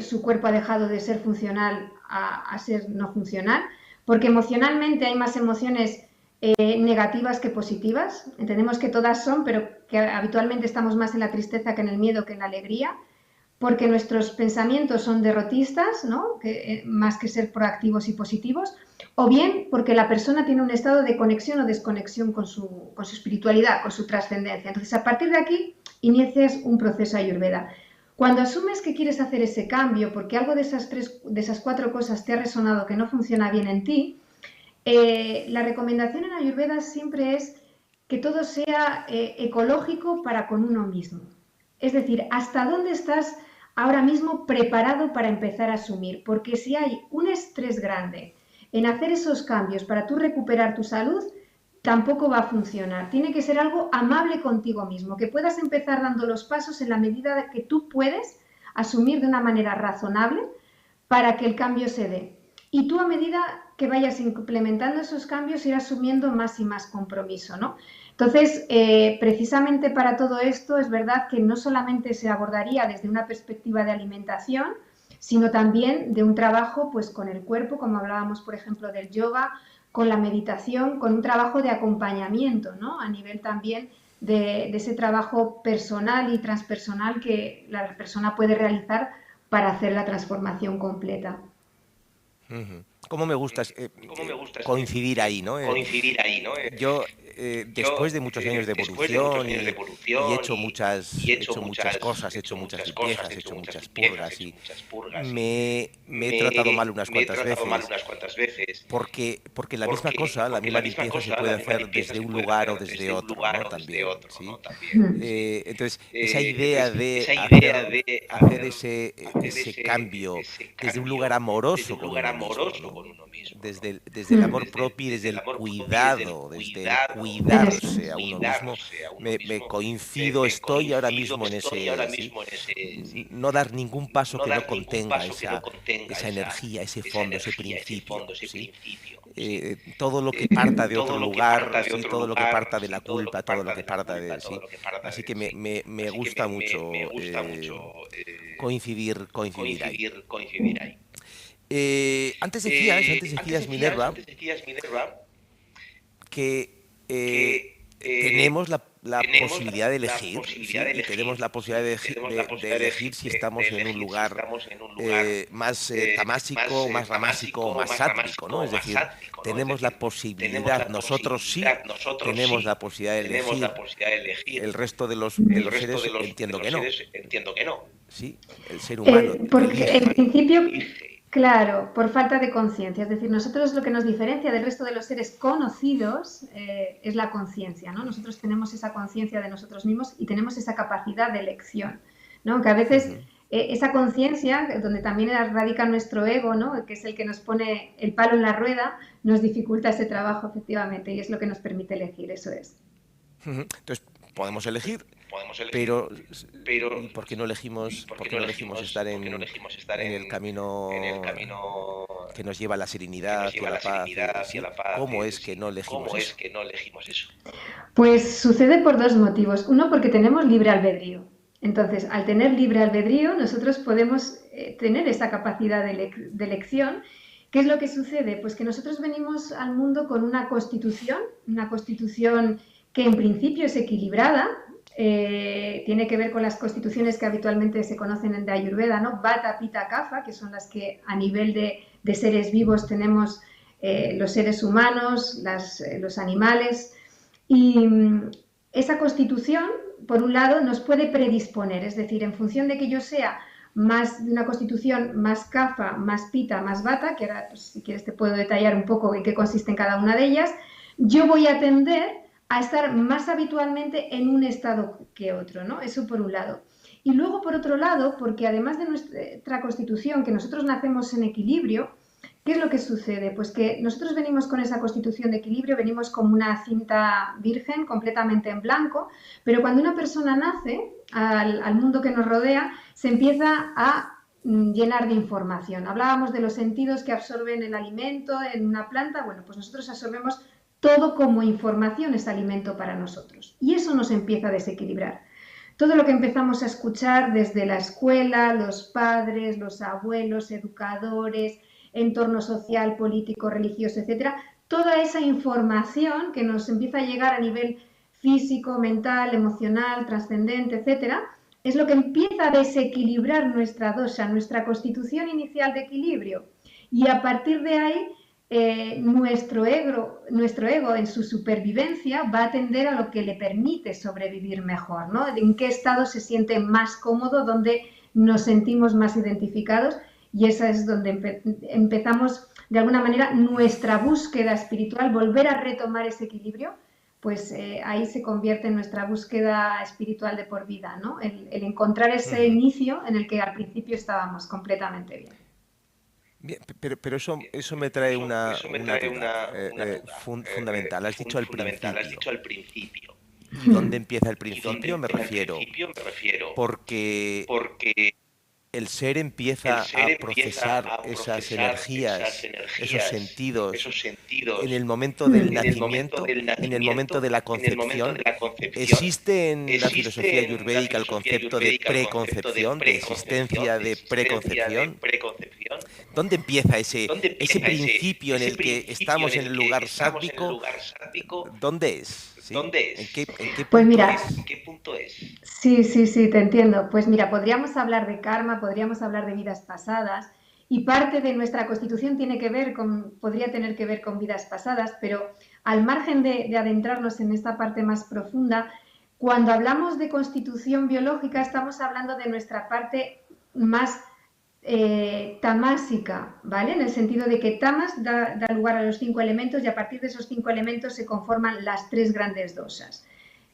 su cuerpo ha dejado de ser funcional a ser no funcional, porque emocionalmente hay más emociones negativas que positivas. Entendemos que todas son, pero que habitualmente estamos más en la tristeza que en el miedo que en la alegría, porque nuestros pensamientos son derrotistas, ¿no? Más que ser proactivos y positivos, o bien porque la persona tiene un estado de conexión o desconexión con su espiritualidad, con su trascendencia. Entonces, a partir de aquí, inicias un proceso ayurveda. Cuando asumes que quieres hacer ese cambio, porque algo de esas 4 cosas te ha resonado que no funciona bien en ti, la recomendación en ayurveda siempre es que todo sea ecológico para con uno mismo. Es decir, ¿hasta dónde estás ahora mismo preparado para empezar a asumir? Porque si hay un estrés grande en hacer esos cambios para tú recuperar tu salud, tampoco va a funcionar. Tiene que ser algo amable contigo mismo, que puedas empezar dando los pasos en la medida que tú puedes asumir de una manera razonable para que el cambio se dé. Y tú, a medida que vayas implementando esos cambios, ir asumiendo más y más compromiso, ¿no? Entonces, precisamente para todo esto es verdad que no solamente se abordaría desde una perspectiva de alimentación, sino también de un trabajo pues, con el cuerpo, como hablábamos, por ejemplo, del yoga, con la meditación, con un trabajo de acompañamiento, ¿no? A nivel también de ese trabajo personal y transpersonal que la persona puede realizar para hacer la transformación completa. Cómo me gusta coincidir ahí, ¿no? Yo, después de muchos años de evolución y he hecho muchas cosas, he hecho muchas limpiezas, he hecho muchas purgas y me he tratado mal unas cuantas veces porque la misma cosa, la misma limpieza se puede hacer desde un lugar o desde otro, ¿no? También, ¿sí? Entonces, esa idea de hacer ese cambio desde un lugar amoroso con uno mismo, ¿no? Desde el amor propio y desde el cuidado, desde el cuidarse a uno mismo, me coincido, estoy ahora mismo en ese, ¿sí? No dar ningún paso que no contenga esa energía, ese fondo, ese principio, ¿sí? Todo lo que parta de otro lugar, ¿sí? Todo lo que parta de la culpa, todo lo que parta de... ¿sí? Así que me gusta mucho coincidir ahí. Antes decías, Minerva, que tenemos la posibilidad de elegir, ¿sí? Y tenemos la posibilidad de elegir si estamos en un lugar más tamásico, más ramásico o más sátvico, ¿no? Es decir, tenemos la posibilidad, nosotros sí tenemos la posibilidad de elegir. El resto de los seres entiendo que no. Sí, el ser humano porque elige. en principio, claro, por falta de conciencia. Es decir, nosotros lo que nos diferencia del resto de los seres conocidos es la conciencia, ¿no? Nosotros tenemos esa conciencia de nosotros mismos y tenemos esa capacidad de elección, ¿no? Aunque a veces esa conciencia, donde también radica nuestro ego, ¿no? Que es el que nos pone el palo en la rueda, nos dificulta ese trabajo, efectivamente, y es lo que nos permite elegir, eso es. Entonces, podemos elegir, pero ¿y por qué no elegimos estar en el camino que nos lleva a la serenidad y a la paz? ¿Sí? ¿Cómo es que no elegimos eso? Pues sucede por 2 motivos. Uno, porque tenemos libre albedrío. Entonces, al tener libre albedrío, nosotros podemos tener esa capacidad de elección ¿Qué es lo que sucede? Pues que nosotros venimos al mundo con una constitución que en principio es equilibrada, tiene que ver con las constituciones que habitualmente se conocen en de Ayurveda, ¿no? Vata, Pitta, Kapha, que son las que a nivel de seres vivos tenemos los seres humanos, los animales. Y esa constitución, por un lado, nos puede predisponer, es decir, en función de que yo sea más de una constitución más Kapha, más Pitta, más Vata, que ahora, pues, si quieres te puedo detallar un poco en qué consiste en cada una de ellas, yo voy a tender a estar más habitualmente en un estado que otro, ¿no? Eso por un lado. Y luego, por otro lado, porque además de nuestra constitución, que nosotros nacemos en equilibrio, ¿qué es lo que sucede? Pues que nosotros venimos con esa constitución de equilibrio, venimos como una cinta virgen, completamente en blanco, pero cuando una persona nace al mundo que nos rodea, se empieza a llenar de información. Hablábamos de los sentidos que absorben el alimento en una planta. Bueno, pues nosotros absorbemos todo como información, es alimento para nosotros. Y eso nos empieza a desequilibrar. Todo lo que empezamos a escuchar desde la escuela, los padres, los abuelos, educadores, entorno social, político, religioso, etcétera, toda esa información que nos empieza a llegar a nivel físico, mental, emocional, trascendente, etcétera, es lo que empieza a desequilibrar nuestra dosha, nuestra constitución inicial de equilibrio. Y a partir de ahí, nuestro ego en su supervivencia va a tender a lo que le permite sobrevivir mejor, ¿no? En qué estado se siente más cómodo, donde nos sentimos más identificados, y esa es donde empezamos de alguna manera nuestra búsqueda espiritual, volver a retomar ese equilibrio, pues ahí se convierte en nuestra búsqueda espiritual de por vida, ¿no? El encontrar ese inicio en el que al principio estábamos completamente bien. Bien, pero eso me trae una duda fundamental. Has dicho al principio. ¿Y dónde empieza el principio? Me refiero porque el ser empieza a procesar esas energías, esos sentidos, en el momento del nacimiento, en el momento de la concepción. ¿Existe en la filosofía ayurvédica el concepto de preconcepción, de existencia de preconcepción? ¿Dónde empieza ese principio en el que estamos en el lugar sádvico? ¿Dónde es? ¿Sí? ¿En qué pues mira, punto es? Sí, te entiendo. Pues mira, podríamos hablar de karma, podríamos hablar de vidas pasadas, y parte de nuestra constitución podría tener que ver con vidas pasadas, pero al margen de adentrarnos en esta parte más profunda, cuando hablamos de constitución biológica estamos hablando de nuestra parte más tamásica, ¿vale? En el sentido de que tamas da lugar a los 5 elementos, y a partir de esos 5 elementos se conforman las 3 grandes dosas.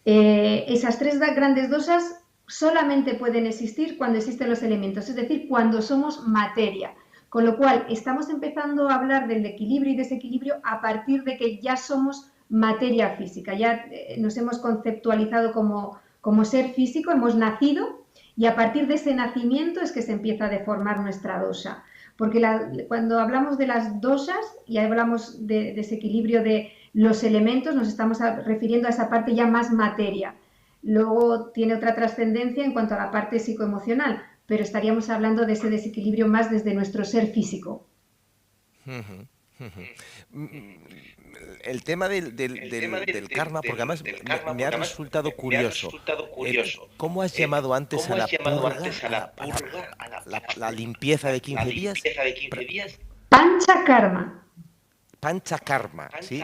Esas 3 grandes dosas solamente pueden existir cuando existen los elementos, es decir, cuando somos materia. Con lo cual, estamos empezando a hablar del equilibrio y desequilibrio a partir de que ya somos materia física, ya nos hemos conceptualizado como ser físico, hemos nacido, y a partir de ese nacimiento es que se empieza a deformar nuestra dosha. Porque cuando hablamos de las dosas y hablamos de desequilibrio de los elementos, nos estamos refiriendo a esa parte ya más materia. Luego tiene otra trascendencia en cuanto a la parte psicoemocional, pero estaríamos hablando de ese desequilibrio más desde nuestro ser físico. El tema del karma, porque además me ha resultado curioso. ¿Cómo has llamado antes a la purga, a la limpieza de 15 días? Panchakarma. Panchakarma, ¿sí?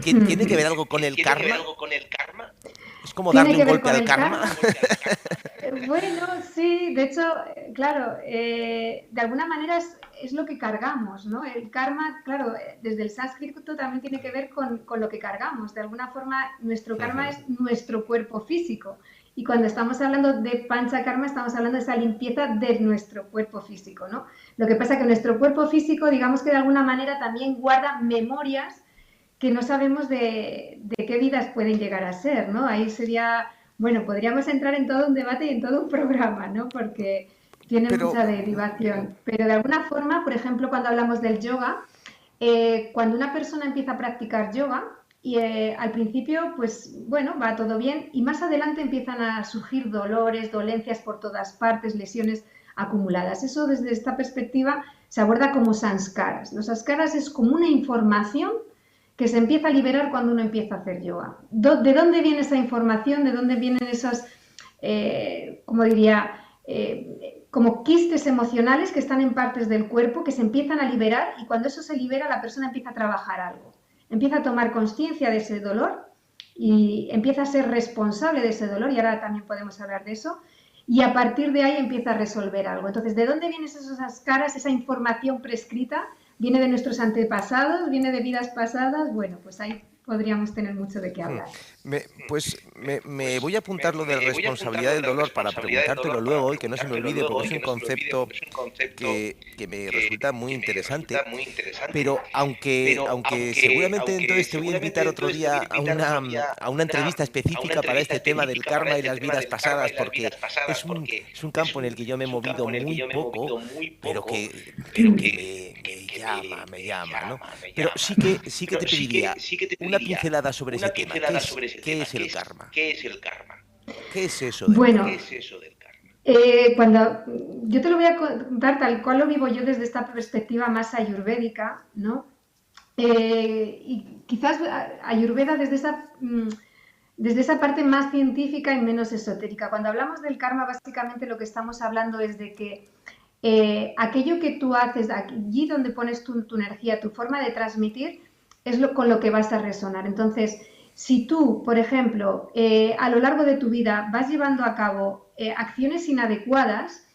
¿Tiene que ver algo con el karma? ¿Es como darle un golpe al karma? Bueno, sí, de hecho, claro, de alguna manera es lo que cargamos, ¿no? El karma, claro, desde el sánscrito también tiene que ver con lo que cargamos. De alguna forma, nuestro karma es nuestro cuerpo físico. Y cuando estamos hablando de panchakarma, estamos hablando de esa limpieza de nuestro cuerpo físico, ¿no? Lo que pasa es que nuestro cuerpo físico, digamos que de alguna manera también guarda memorias que no sabemos de qué vidas pueden llegar a ser, ¿no? Ahí sería, bueno, podríamos entrar en todo un debate y en todo un programa, ¿no? Porque tiene mucha derivación. Pero de alguna forma, por ejemplo, cuando hablamos del yoga, cuando una persona empieza a practicar yoga, y al principio, pues bueno, va todo bien, y más adelante empiezan a surgir dolores, dolencias por todas partes, lesiones acumuladas. Eso desde esta perspectiva se aborda como sanskaras. Los sanskaras es como una información que se empieza a liberar cuando uno empieza a hacer yoga. ¿De dónde viene esa información? ¿De dónde vienen esas, como diría, como quistes emocionales que están en partes del cuerpo que se empiezan a liberar, y cuando eso se libera la persona empieza a trabajar algo, empieza a tomar conciencia de ese dolor y empieza a ser responsable de ese dolor, y ahora también podemos hablar de eso, y a partir de ahí empieza a resolver algo. Entonces, ¿de dónde vienen esas caras, esa información prescrita? ¿Viene de nuestros antepasados? ¿Viene de vidas pasadas? Bueno, pues ahí podríamos tener mucho de qué hablar. Me voy a apuntar lo de responsabilidad del dolor para preguntártelo luego y que no se me olvide, porque es un concepto que me resulta muy interesante. Pero aunque seguramente entonces te voy a invitar otro día a una entrevista específica para este tema del karma y las vidas pasadas, porque es un campo en el que yo me he movido muy poco, pero que me llama, ¿no? Pero sí que te pediría una pincelada sobre ese tema. ¿Qué es el karma? ¿Qué es eso del karma? Cuando yo te lo voy a contar tal cual lo vivo yo desde esta perspectiva más ayurvédica, ¿no? Y quizás Ayurveda desde esa parte más científica y menos esotérica. Cuando hablamos del karma, básicamente lo que estamos hablando es de que aquello que tú haces, allí donde pones tu energía, tu forma de transmitir, es con lo que vas a resonar. Entonces, si tú, por ejemplo, a lo largo de tu vida vas llevando a cabo acciones inadecuadas,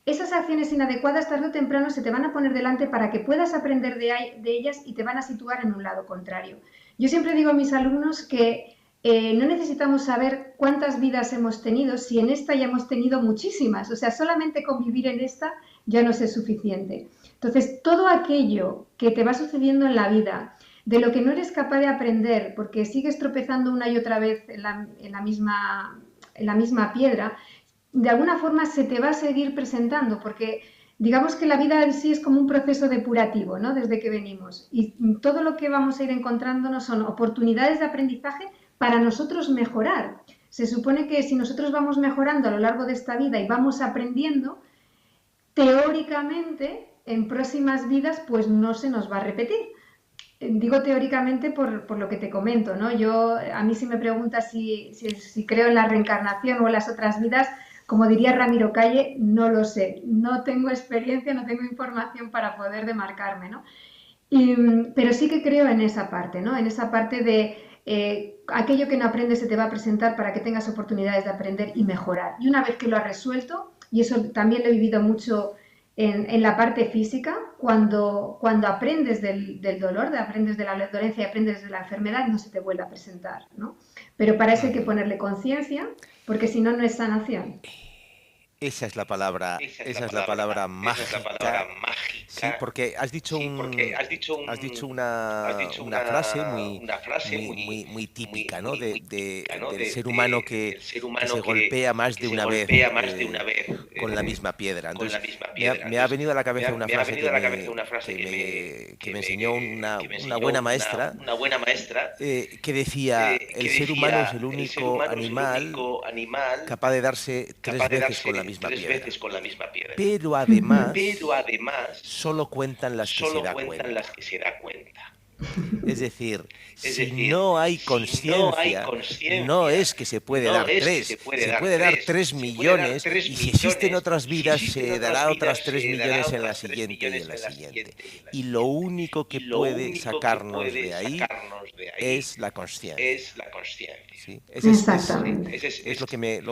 esas acciones inadecuadas tarde o temprano se te van a poner delante para que puedas aprender de ellas y te van a situar en un lado contrario. Yo siempre digo a mis alumnos que no necesitamos saber cuántas vidas hemos tenido, si en esta ya hemos tenido muchísimas. O sea, solamente con vivir en esta ya nos es suficiente. Entonces, todo aquello que te va sucediendo en la vida, de lo que no eres capaz de aprender porque sigues tropezando una y otra vez en la misma piedra, de alguna forma se te va a seguir presentando, porque digamos que la vida en sí es como un proceso depurativo, ¿no? Desde que venimos, y todo lo que vamos a ir encontrándonos son oportunidades de aprendizaje para nosotros mejorar. Se supone que si nosotros vamos mejorando a lo largo de esta vida y vamos aprendiendo, teóricamente en próximas vidas pues no se nos va a repetir. Digo teóricamente por lo que te comento, ¿no? A mí si me preguntas si creo en la reencarnación o en las otras vidas, como diría Ramiro Calle, no lo sé. No tengo experiencia, no tengo información para poder demarcarme, ¿no? Pero sí que creo en esa parte, ¿no? En esa parte de aquello que no aprendes se te va a presentar para que tengas oportunidades de aprender y mejorar. Y una vez que lo has resuelto, y eso también lo he vivido mucho en la parte física, cuando aprendes del dolor, aprendes de la dolencia y aprendes de la enfermedad, no se te vuelve a presentar, ¿no? Pero para eso hay que ponerle conciencia, porque si no, no es sanación. Esa es la palabra mágica. Sí, porque has dicho una frase muy típica, ¿no? Del ser humano que se golpea más de una vez con la misma piedra. Entonces, me ha venido a la cabeza una frase que me enseñó una buena maestra, que decía: el ser humano es el único animal capaz de darse tres veces con la misma piedra. Pero además, solo cuentan las que se da cuenta. Es decir, si no hay conciencia, no es que se puede dar tres, se puede dar 3 millones, y si existen otras vidas se dará otras 3 millones en la siguiente y en la siguiente. Y lo único que puede sacarnos de ahí es la conciencia. ¿Sí? Exactamente. Es lo que me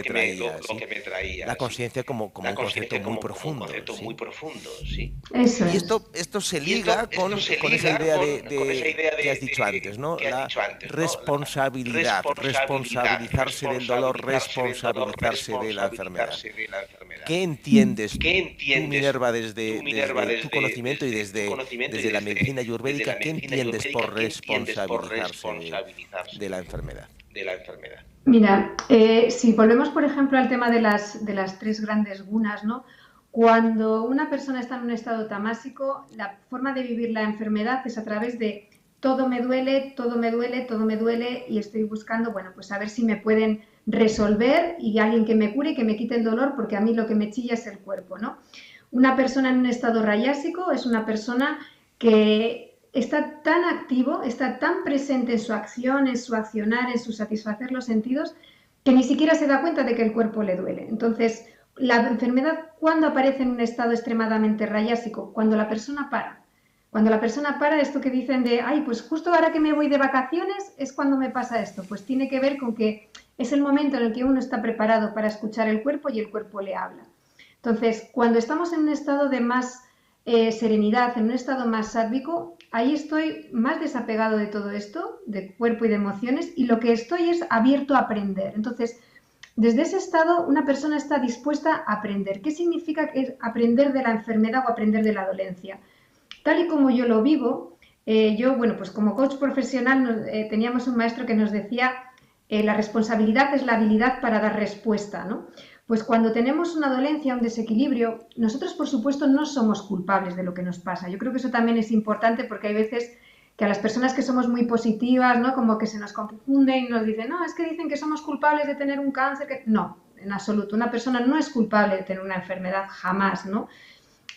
traía. ¿Sí? La conciencia como un concepto muy profundo. ¿Sí? Eso Y es. esto se liga con esa idea que has dicho antes, ¿no? La responsabilidad, responsabilizarse del dolor, responsabilizarse de la enfermedad. ¿Qué entiendes tú, Minerva, desde tu conocimiento y desde la medicina ayurvédica? ¿Qué entiendes por responsabilizarse de la enfermedad? Mira, si volvemos, por ejemplo, al tema de las 3 grandes gunas, ¿no? Cuando una persona está en un estado tamásico, la forma de vivir la enfermedad es a través de todo me duele, todo me duele, todo me duele, y estoy buscando, bueno, pues a ver si me pueden resolver y alguien que me cure y que me quite el dolor, porque a mí lo que me chilla es el cuerpo, ¿no? Una persona en un estado rayásico es una persona que está tan activo, está tan presente en su acción, en su accionar, en su satisfacer los sentidos, que ni siquiera se da cuenta de que el cuerpo le duele. Entonces, la enfermedad, ¿cuándo aparece en un estado extremadamente rayásico? Cuando la persona para. Cuando la persona para, esto que dicen de, ay, pues justo ahora que me voy de vacaciones es cuando me pasa esto. Pues tiene que ver con que es el momento en el que uno está preparado para escuchar el cuerpo y el cuerpo le habla. Entonces, cuando estamos en un estado de más serenidad, en un estado más sádvico, ahí estoy más desapegado de todo esto, de cuerpo y de emociones, y lo que estoy es abierto a aprender. Entonces, desde ese estado, una persona está dispuesta a aprender. ¿Qué significa aprender de la enfermedad o aprender de la dolencia? Tal y como yo lo vivo, yo, bueno, pues como coach profesional teníamos un maestro que nos decía la responsabilidad es la habilidad para dar respuesta, ¿no? Pues cuando tenemos una dolencia, un desequilibrio, nosotros por supuesto no somos culpables de lo que nos pasa. Yo creo que eso también es importante porque hay veces que a las personas que somos muy positivas, ¿no? Como que se nos confunden y nos dicen, no, es que dicen que somos culpables de tener un cáncer. No, en absoluto. Una persona no es culpable de tener una enfermedad, jamás, ¿no?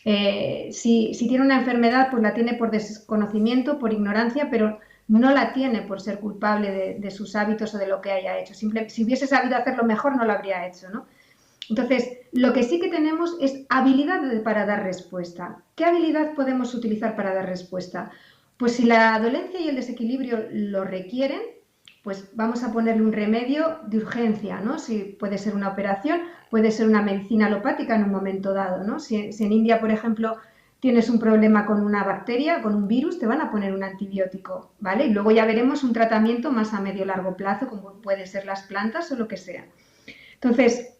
Si tiene una enfermedad, pues la tiene por desconocimiento, por ignorancia, pero no la tiene por ser culpable de sus hábitos o de lo que haya hecho. Si hubiese sabido hacerlo mejor, no lo habría hecho, ¿no? Entonces, lo que sí que tenemos es habilidad para dar respuesta. ¿Qué habilidad podemos utilizar para dar respuesta? Pues si la dolencia y el desequilibrio lo requieren, pues vamos a ponerle un remedio de urgencia, ¿no? Si puede ser una operación, puede ser una medicina alopática en un momento dado, ¿no? Si en India, por ejemplo, tienes un problema con una bacteria, con un virus, te van a poner un antibiótico, ¿vale? Y luego ya veremos un tratamiento más a medio largo plazo, como puede ser las plantas o lo que sea. Entonces,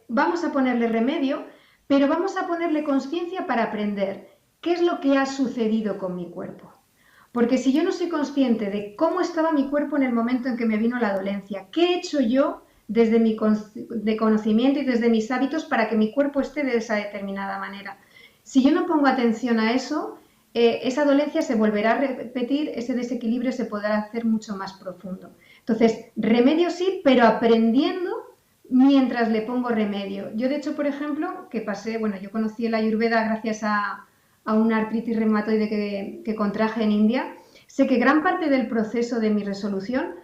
vamos a ponerle remedio, pero vamos a ponerle conciencia para aprender qué es lo que ha sucedido con mi cuerpo. Porque si yo no soy consciente de cómo estaba mi cuerpo en el momento en que me vino la dolencia, qué he hecho yo desde mi conocimiento y desde mis hábitos para que mi cuerpo esté de esa determinada manera. Si yo no pongo atención a eso, esa dolencia se volverá a repetir, ese desequilibrio se podrá hacer mucho más profundo. Entonces, remedio sí, pero aprendiendo mientras le pongo remedio. Yo, de hecho, por ejemplo, yo conocí la Ayurveda gracias a una artritis reumatoide que contraje en India. Sé que gran parte del proceso de mi resolución,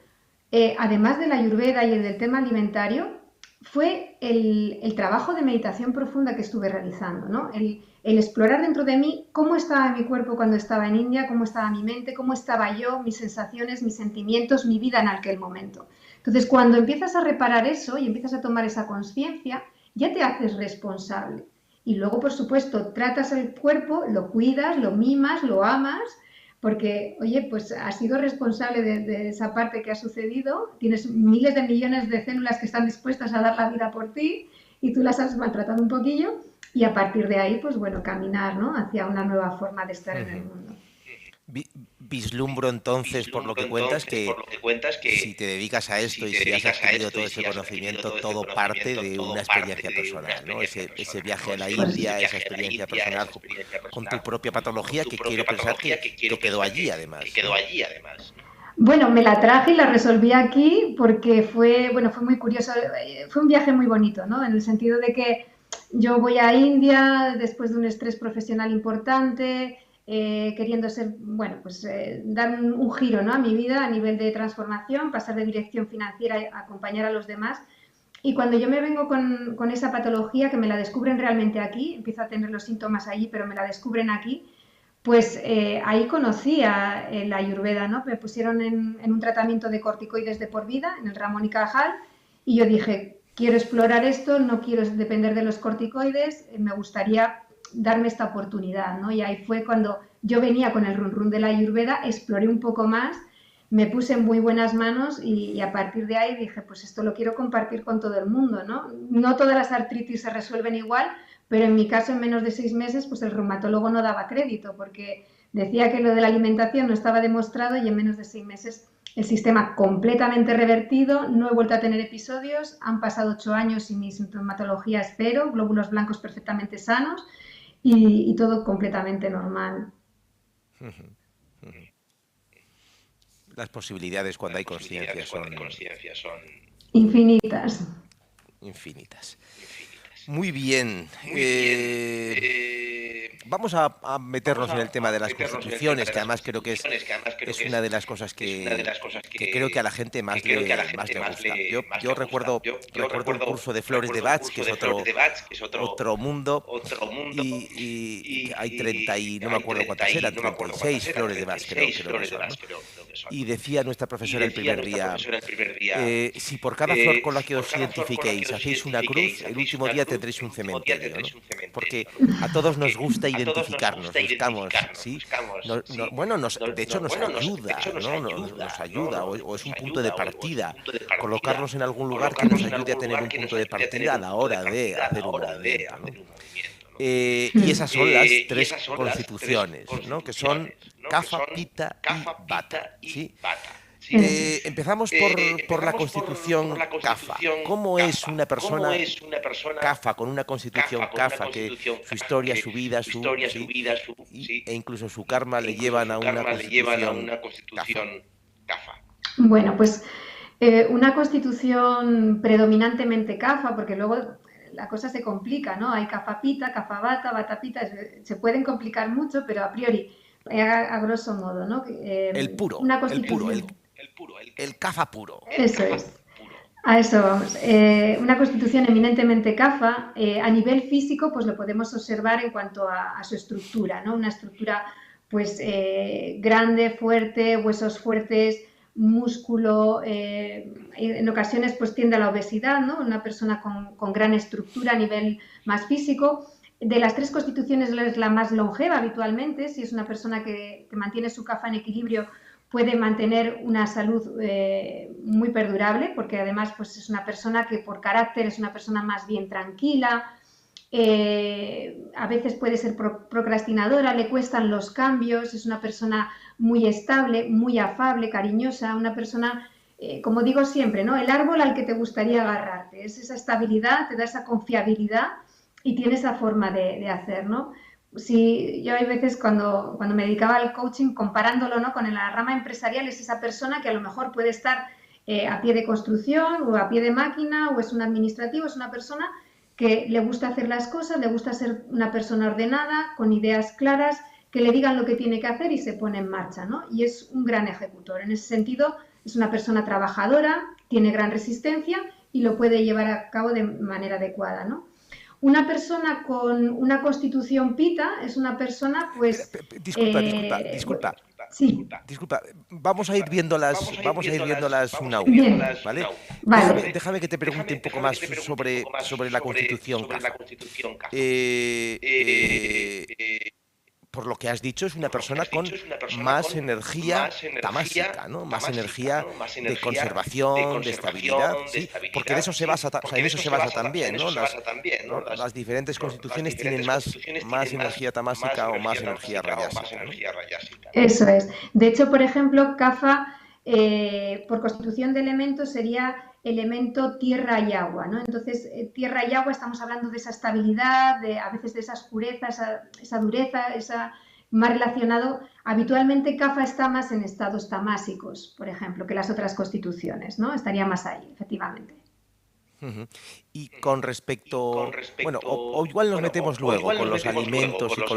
además de la Ayurveda y el del tema alimentario, fue el trabajo de meditación profunda que estuve realizando, ¿no? El explorar dentro de mí cómo estaba mi cuerpo cuando estaba en India, cómo estaba mi mente, cómo estaba yo, mis sensaciones, mis sentimientos, mi vida en aquel momento. Entonces, cuando empiezas a reparar eso y empiezas a tomar esa conciencia, ya te haces responsable. Y luego, por supuesto, tratas el cuerpo, lo cuidas, lo mimas, lo amas, porque, oye, pues has sido responsable de esa parte que ha sucedido, tienes miles de millones de células que están dispuestas a dar la vida por ti y tú las has maltratado un poquillo y a partir de ahí, pues bueno, caminar, ¿no?, hacia una nueva forma de estar en el mundo. Vislumbro entonces, por lo que cuentas, que si te dedicas a esto y si has adquirido todo ese conocimiento, todo parte de una experiencia personal, ¿no? Ese viaje a la India, esa experiencia personal con tu propia patología, que quiero pensar que quedó allí, además, ¿no? Bueno, me la traje y la resolví aquí porque fue muy curioso. Fue un viaje muy bonito, ¿no? En el sentido de que yo voy a India después de un estrés profesional importante, queriendo dar un giro, ¿no?, a mi vida a nivel de transformación, pasar de dirección financiera a acompañar a los demás. Y cuando yo me vengo con esa patología, que me la descubren realmente aquí, empiezo a tener los síntomas allí, pero me la descubren aquí, pues ahí conocí a la Ayurveda, ¿no? Me pusieron en un tratamiento de corticoides de por vida, en el Ramón y Cajal, y yo dije, quiero explorar esto, no quiero depender de los corticoides, me gustaría darme esta oportunidad, ¿no? Y ahí fue cuando yo venía con el run run de la Ayurveda, exploré un poco más, me puse en muy buenas manos y a partir de ahí dije, pues esto lo quiero compartir con todo el mundo, ¿no? No todas las artritis se resuelven igual, pero en mi caso, en menos de 6 meses, pues el reumatólogo no daba crédito porque decía que lo de la alimentación no estaba demostrado y en menos de 6 meses el sistema completamente revertido, no he vuelto a tener episodios, han pasado 8 años y mi sintomatología es cero, glóbulos blancos perfectamente sanos y todo completamente normal. Las posibilidades cuando hay conciencia son Infinitas. Infinitas. Muy bien. Vamos a meternos en el tema de las constituciones, que además creo que es una de las cosas que creo que a la gente más le gusta. Yo recuerdo un curso de Flores de Bach, que es otro mundo, y hay 30 y no me acuerdo cuántas eran, 36 Flores de Bach creo que son, ¿no? Y decía nuestra profesora el primer día, si por cada flor con la que os identifiquéis hacéis una cruz, el último día tendréis un cementerio, ¿no? Porque a todos nos gusta identificarnos, buscamos, ¿sí? Bueno, de hecho nos ayuda, ¿no? Nos ayuda, o es un punto de partida, colocarnos en algún lugar que nos ayude a tener un punto de partida a la hora de hacer un movimiento, ¿no? Y esas son las tres constituciones, ¿no? Que son Kapha, Pitta y Vata, ¿sí? Empezamos por la constitución Kapha. ¿Cómo es una persona Kapha, con una constitución Kapha, que su historia, su vida, e incluso su karma le llevan a una constitución Kapha? Bueno, pues una constitución predominantemente Kapha, porque luego la cosa se complica, ¿no? Hay Kapha Pitta, Kapha Vata, Vata Pitta, se pueden complicar mucho, pero a priori, a grosso modo, ¿no? El puro, una constitución... el Kapha puro. Eso es. A eso vamos. Una constitución eminentemente Kapha, a nivel físico, pues lo podemos observar en cuanto a su estructura, ¿no? Una estructura, pues, grande, fuerte, huesos fuertes, músculo, en ocasiones pues tiende a la obesidad, ¿no? Una persona con gran estructura a nivel más físico. De las tres constituciones es la más longeva habitualmente. Si es una persona que mantiene su Kapha en equilibrio, puede mantener una salud muy perdurable, porque además pues, es una persona que por carácter es una persona más bien tranquila, a veces puede ser procrastinadora, le cuestan los cambios, es una persona muy estable, muy afable, cariñosa, una persona, como digo siempre, ¿no? El árbol al que te gustaría agarrarte, es esa estabilidad, te da esa confiabilidad y tiene esa forma de hacer, ¿no? Sí, yo hay veces cuando me dedicaba al coaching, comparándolo, ¿no? Con la rama empresarial, es esa persona que a lo mejor puede estar a pie de construcción o a pie de máquina, o es un administrativo, es una persona que le gusta hacer las cosas, le gusta ser una persona ordenada, con ideas claras, que le digan lo que tiene que hacer y se pone en marcha, ¿no? Y es un gran ejecutor. En ese sentido, es una persona trabajadora, tiene gran resistencia y lo puede llevar a cabo de manera adecuada, ¿no? Una persona con una constitución Pitta es una persona, pues... Disculpa. Sí. Disculpa, vamos a ir viéndolas una a una, Bien. ¿vale? Vale. Déjame que te pregunte un poco más sobre la constitución Kapha. Por lo que has dicho, es una persona con más energía tamásica, ¿no? Más energía de conservación, de estabilidad, ¿sí? Porque de eso se basa, en eso se basa también, ¿no? Las diferentes constituciones tienen más energía tamásica o más energía rayásica, ¿no? Eso es. De hecho, por ejemplo, Kapha, por constitución de elementos, sería elemento tierra y agua, ¿no? Entonces, tierra y agua, estamos hablando de esa estabilidad, a veces de esa oscureza, esa dureza, más relacionado. Habitualmente Kapha está más en estados tamásicos, por ejemplo, que las otras constituciones, ¿no? Estaría más ahí, efectivamente. Y con respecto, bueno, o igual nos metemos luego con los alimentos y con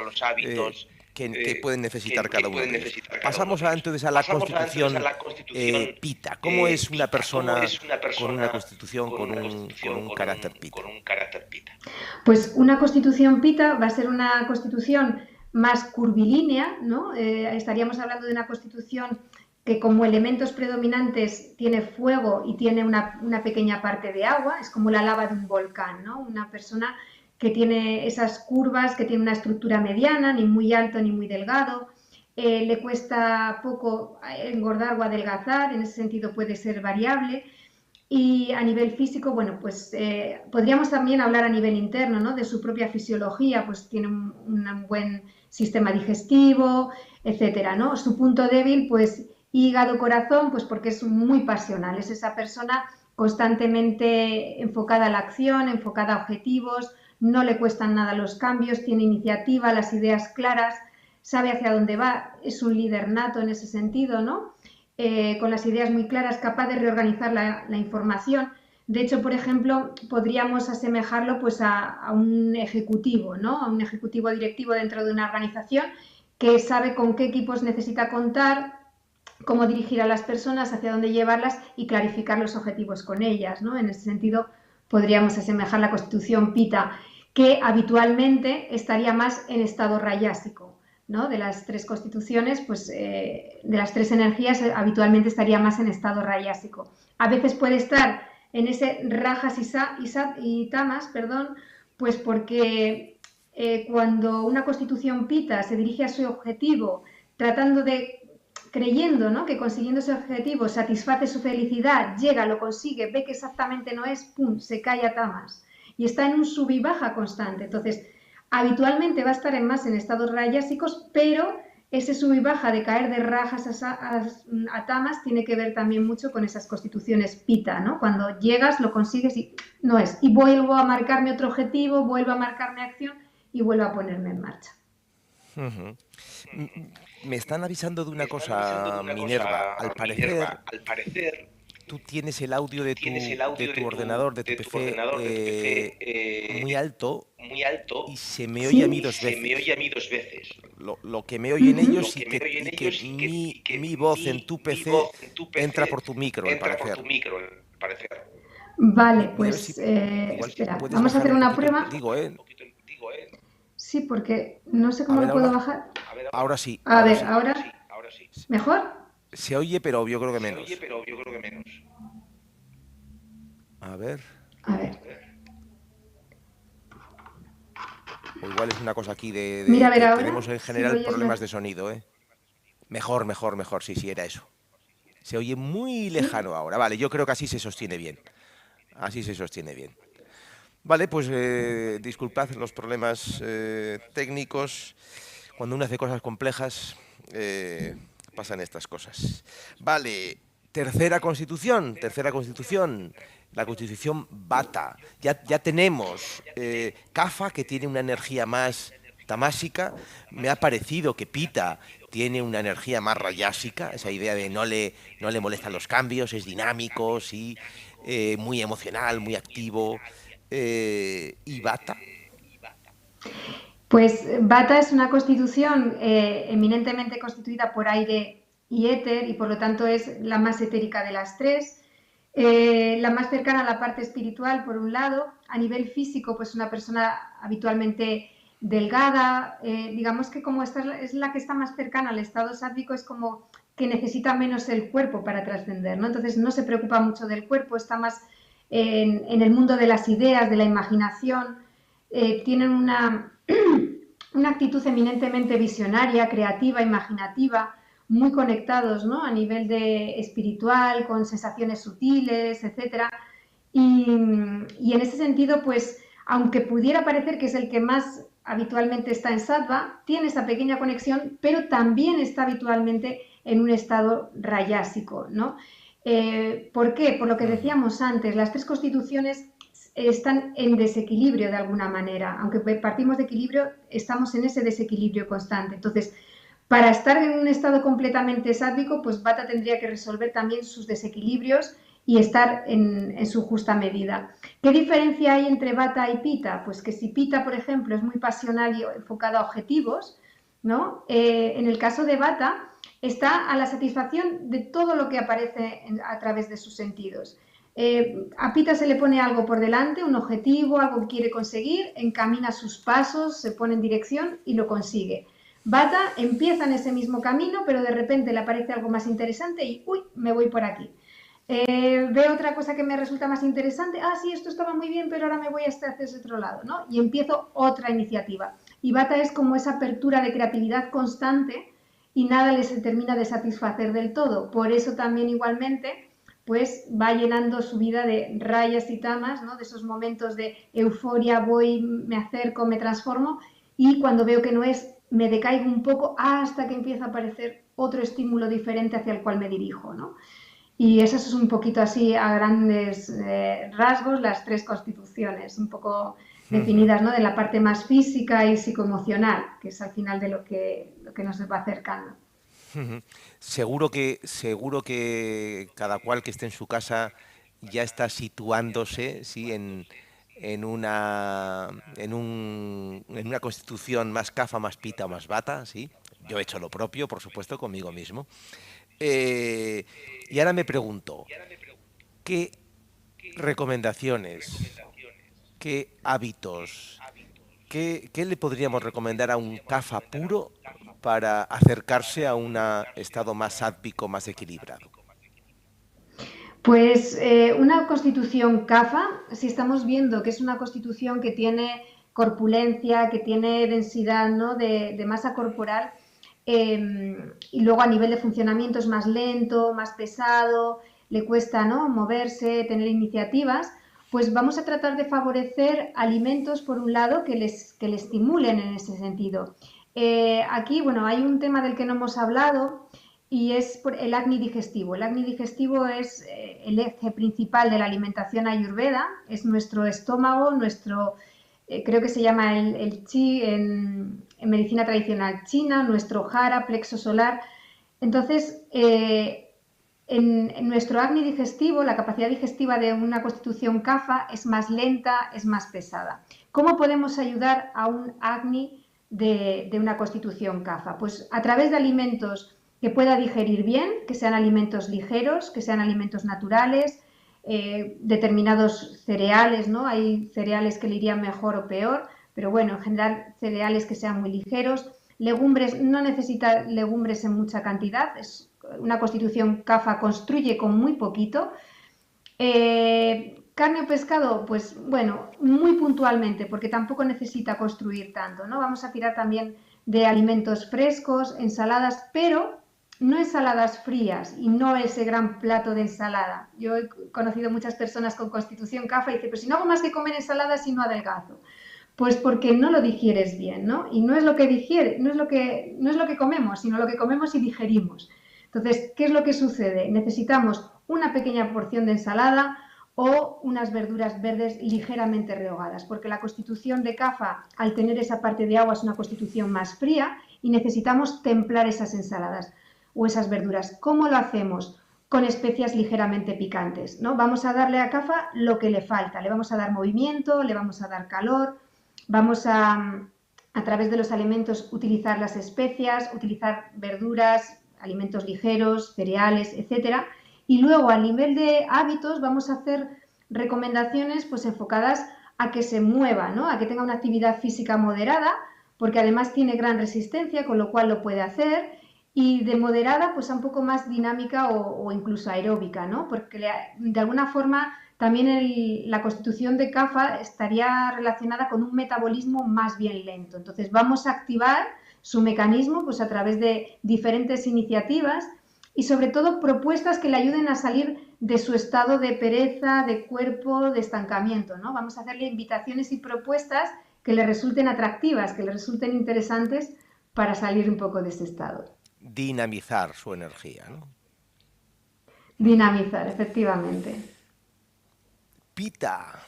los hábitos que pueden necesitar cada uno de ellos. Pasamos entonces a la constitución Pitta. ¿Cómo es una persona con una constitución con un carácter Pitta? Pues una constitución Pitta va a ser una constitución más curvilínea, ¿no? Estaríamos hablando de una constitución que como elementos predominantes tiene fuego y tiene una pequeña parte de agua, es como la lava de un volcán, ¿no? Una persona que tiene esas curvas, que tiene una estructura mediana, ni muy alto ni muy delgado, le cuesta poco engordar o adelgazar, en ese sentido puede ser variable. Y a nivel físico, bueno, pues podríamos también hablar a nivel interno, ¿no? De su propia fisiología, pues tiene un buen sistema digestivo, etcétera, ¿no? Su punto débil, pues hígado, corazón, pues porque es muy pasional, es esa persona constantemente enfocada a la acción, enfocada a objetivos, no le cuestan nada los cambios, tiene iniciativa, las ideas claras, sabe hacia dónde va, es un líder nato en ese sentido, ¿no? con las ideas muy claras, capaz de reorganizar la información. De hecho, por ejemplo, podríamos asemejarlo pues, a un ejecutivo, ¿no? A un ejecutivo directivo dentro de una organización que sabe con qué equipos necesita contar, cómo dirigir a las personas, hacia dónde llevarlas y clarificar los objetivos con ellas, ¿no? En ese sentido, podríamos asemejar la constitución Pita, que habitualmente estaría más en estado rayásico, ¿no? De las tres constituciones, pues de las tres energías, habitualmente estaría más en estado rayásico. A veces puede estar en ese rajas y tamas, perdón, pues porque cuando una constitución Pita se dirige a su objetivo tratando de, creyendo, ¿no?, que consiguiendo ese objetivo satisface su felicidad, llega, lo consigue, ve que exactamente no es, pum, se cae a tamas y está en un sub y baja constante. Entonces, habitualmente va a estar más en estados rayásicos, pero ese sub y baja de caer de rajas a tamas tiene que ver también mucho con esas constituciones Pita, ¿no? Cuando llegas, lo consigues y no es. Y vuelvo a marcarme otro objetivo, vuelvo a marcarme acción y vuelvo a ponerme en marcha. Me están avisando de una cosa, Minerva. Al parecer, tú tienes el audio de tu ordenador, de tu PC, muy alto y se me oye a mí dos veces. Lo que me oyen ellos y que mi voz en tu PC entra por tu micro, al parecer. Vale, pues espera, vamos a hacer una prueba. Digo, Sí, porque no sé cómo lo puedo bajar. Ahora sí. A ver, ahora. ¿Mejor? Se oye, pero yo creo que menos. A ver. O igual es una cosa aquí de Mira, a ver, ahora. Tenemos en general problemas de sonido, ¿eh? Mejor, sí, era eso. Se oye muy lejano ahora. Vale, yo creo que así se sostiene bien. Vale, pues disculpad los problemas técnicos. Cuando uno hace cosas complejas, pasan estas cosas. Vale, tercera constitución, la constitución Vata. Ya tenemos Kapha, que tiene una energía más tamásica. Me ha parecido que Pita tiene una energía más rayásica, esa idea de no le molestan los cambios, es dinámico, sí, muy emocional, muy activo. ¿Y Vata? Pues Vata es una constitución eminentemente constituida por aire y éter y por lo tanto es la más etérica de las tres, la más cercana a la parte espiritual por un lado. A nivel físico, pues una persona habitualmente delgada, digamos que como esta es la que está más cercana al estado sádvico, es como que necesita menos el cuerpo para trascender, ¿no? Entonces no se preocupa mucho del cuerpo, está más en el mundo de las ideas, de la imaginación, tienen una actitud eminentemente visionaria, creativa, imaginativa, muy conectados, ¿no?, a nivel de espiritual, con sensaciones sutiles, etcétera. Y en ese sentido, pues, aunque pudiera parecer que es el que más habitualmente está en sattva, tiene esa pequeña conexión, pero también está habitualmente en un estado rayásico, ¿no? ¿Por qué? Por lo que decíamos antes, las tres constituciones están en desequilibrio de alguna manera. Aunque partimos de equilibrio, estamos en ese desequilibrio constante. Entonces, para estar en un estado completamente sádvico, pues Vata tendría que resolver también sus desequilibrios y estar en su justa medida. ¿Qué diferencia hay entre Vata y Pita? Pues que si Pita, por ejemplo, es muy pasional y enfocado a objetivos, ¿no? En el caso de Vata, está a la satisfacción de todo lo que aparece a través de sus sentidos. A Pita se le pone algo por delante, un objetivo, algo que quiere conseguir, encamina sus pasos, se pone en dirección y lo consigue. Vata empieza en ese mismo camino, pero de repente le aparece algo más interesante y ¡uy!, me voy por aquí. Veo otra cosa que me resulta más interesante, sí, esto estaba muy bien, pero ahora me voy hacia ese otro lado, ¿no? Y empiezo otra iniciativa. Y Vata es como esa apertura de creatividad constante y nada les termina de satisfacer del todo. Por eso también igualmente pues va llenando su vida de rayas y tamas, ¿no?, de esos momentos de euforia, voy, me acerco, me transformo, y cuando veo que no es, me decaigo un poco hasta que empieza a aparecer otro estímulo diferente hacia el cual me dirijo, ¿no? Y eso es un poquito así, a grandes rasgos, las tres constituciones, un poco definidas, ¿no?, de la parte más física y psicoemocional, que es al final de lo que nos va acercando. Ujú. Seguro que cada cual que esté en su casa ya está situándose, sí, en una constitución más cafa, más pita o más bata, sí. Yo he hecho lo propio, por supuesto, conmigo mismo. Eh, y ahora me pregunto, ¿qué recomendaciones, qué hábitos, qué le podríamos recomendar a un CAFA puro para acercarse a un estado más sádvico, más equilibrado? Pues una constitución CAFA, si estamos viendo que es una constitución que tiene corpulencia, que tiene densidad, ¿no?, de masa corporal, y luego a nivel de funcionamiento es más lento, más pesado, le cuesta, ¿no?, moverse, tener iniciativas, pues vamos a tratar de favorecer alimentos, por un lado, que le estimulen en ese sentido. Aquí, bueno, hay un tema del que no hemos hablado, y es el acné digestivo. El acné digestivo es el eje principal de la alimentación ayurveda, es nuestro estómago, creo que se llama el chi en medicina tradicional china, nuestro jara, plexo solar. Entonces, en nuestro acné digestivo, la capacidad digestiva de una constitución CAFA es más lenta, es más pesada. ¿Cómo podemos ayudar a un acné de una constitución CAFA? Pues a través de alimentos que pueda digerir bien, que sean alimentos ligeros, que sean alimentos naturales, determinados cereales, ¿no? Hay cereales que le irían mejor o peor, pero bueno, en general cereales que sean muy ligeros. Legumbres, no necesita legumbres en mucha cantidad, una constitución CAFA construye con muy poquito. Carne o pescado, pues bueno, muy puntualmente, porque tampoco necesita construir tanto, ¿no? Vamos a tirar también de alimentos frescos, ensaladas, pero no ensaladas frías y no ese gran plato de ensalada. Yo he conocido muchas personas con constitución CAFA y dicen, pero si no hago más que comer ensaladas y no adelgazo. Pues porque no lo digieres bien, ¿no? Y no es lo que digiere, no es lo que comemos, sino lo que comemos y digerimos. Entonces, ¿qué es lo que sucede? Necesitamos una pequeña porción de ensalada o unas verduras verdes ligeramente rehogadas, porque la constitución de CAFA, al tener esa parte de agua, es una constitución más fría y necesitamos templar esas ensaladas o esas verduras. ¿Cómo lo hacemos? Con especias ligeramente picantes, ¿no? Vamos a darle a CAFA lo que le falta, le vamos a dar movimiento, le vamos a dar calor, vamos a través de los alimentos, utilizar las especias, utilizar verduras, alimentos ligeros, cereales, etcétera. Y luego, a nivel de hábitos, vamos a hacer recomendaciones pues enfocadas a que se mueva, ¿no? A que tenga una actividad física moderada, porque además tiene gran resistencia, con lo cual lo puede hacer, y de moderada pues a un poco más dinámica o incluso aeróbica, ¿no? Porque de alguna forma también la constitución de CAFA estaría relacionada con un metabolismo más bien lento. Entonces vamos a activar su mecanismo pues a través de diferentes iniciativas y sobre todo propuestas que le ayuden a salir de su estado de pereza, de cuerpo, de estancamiento, ¿no? Vamos a hacerle invitaciones y propuestas que le resulten atractivas, que le resulten interesantes para salir un poco de ese estado. Dinamizar su energía, ¿no? Dinamizar, efectivamente. Pita,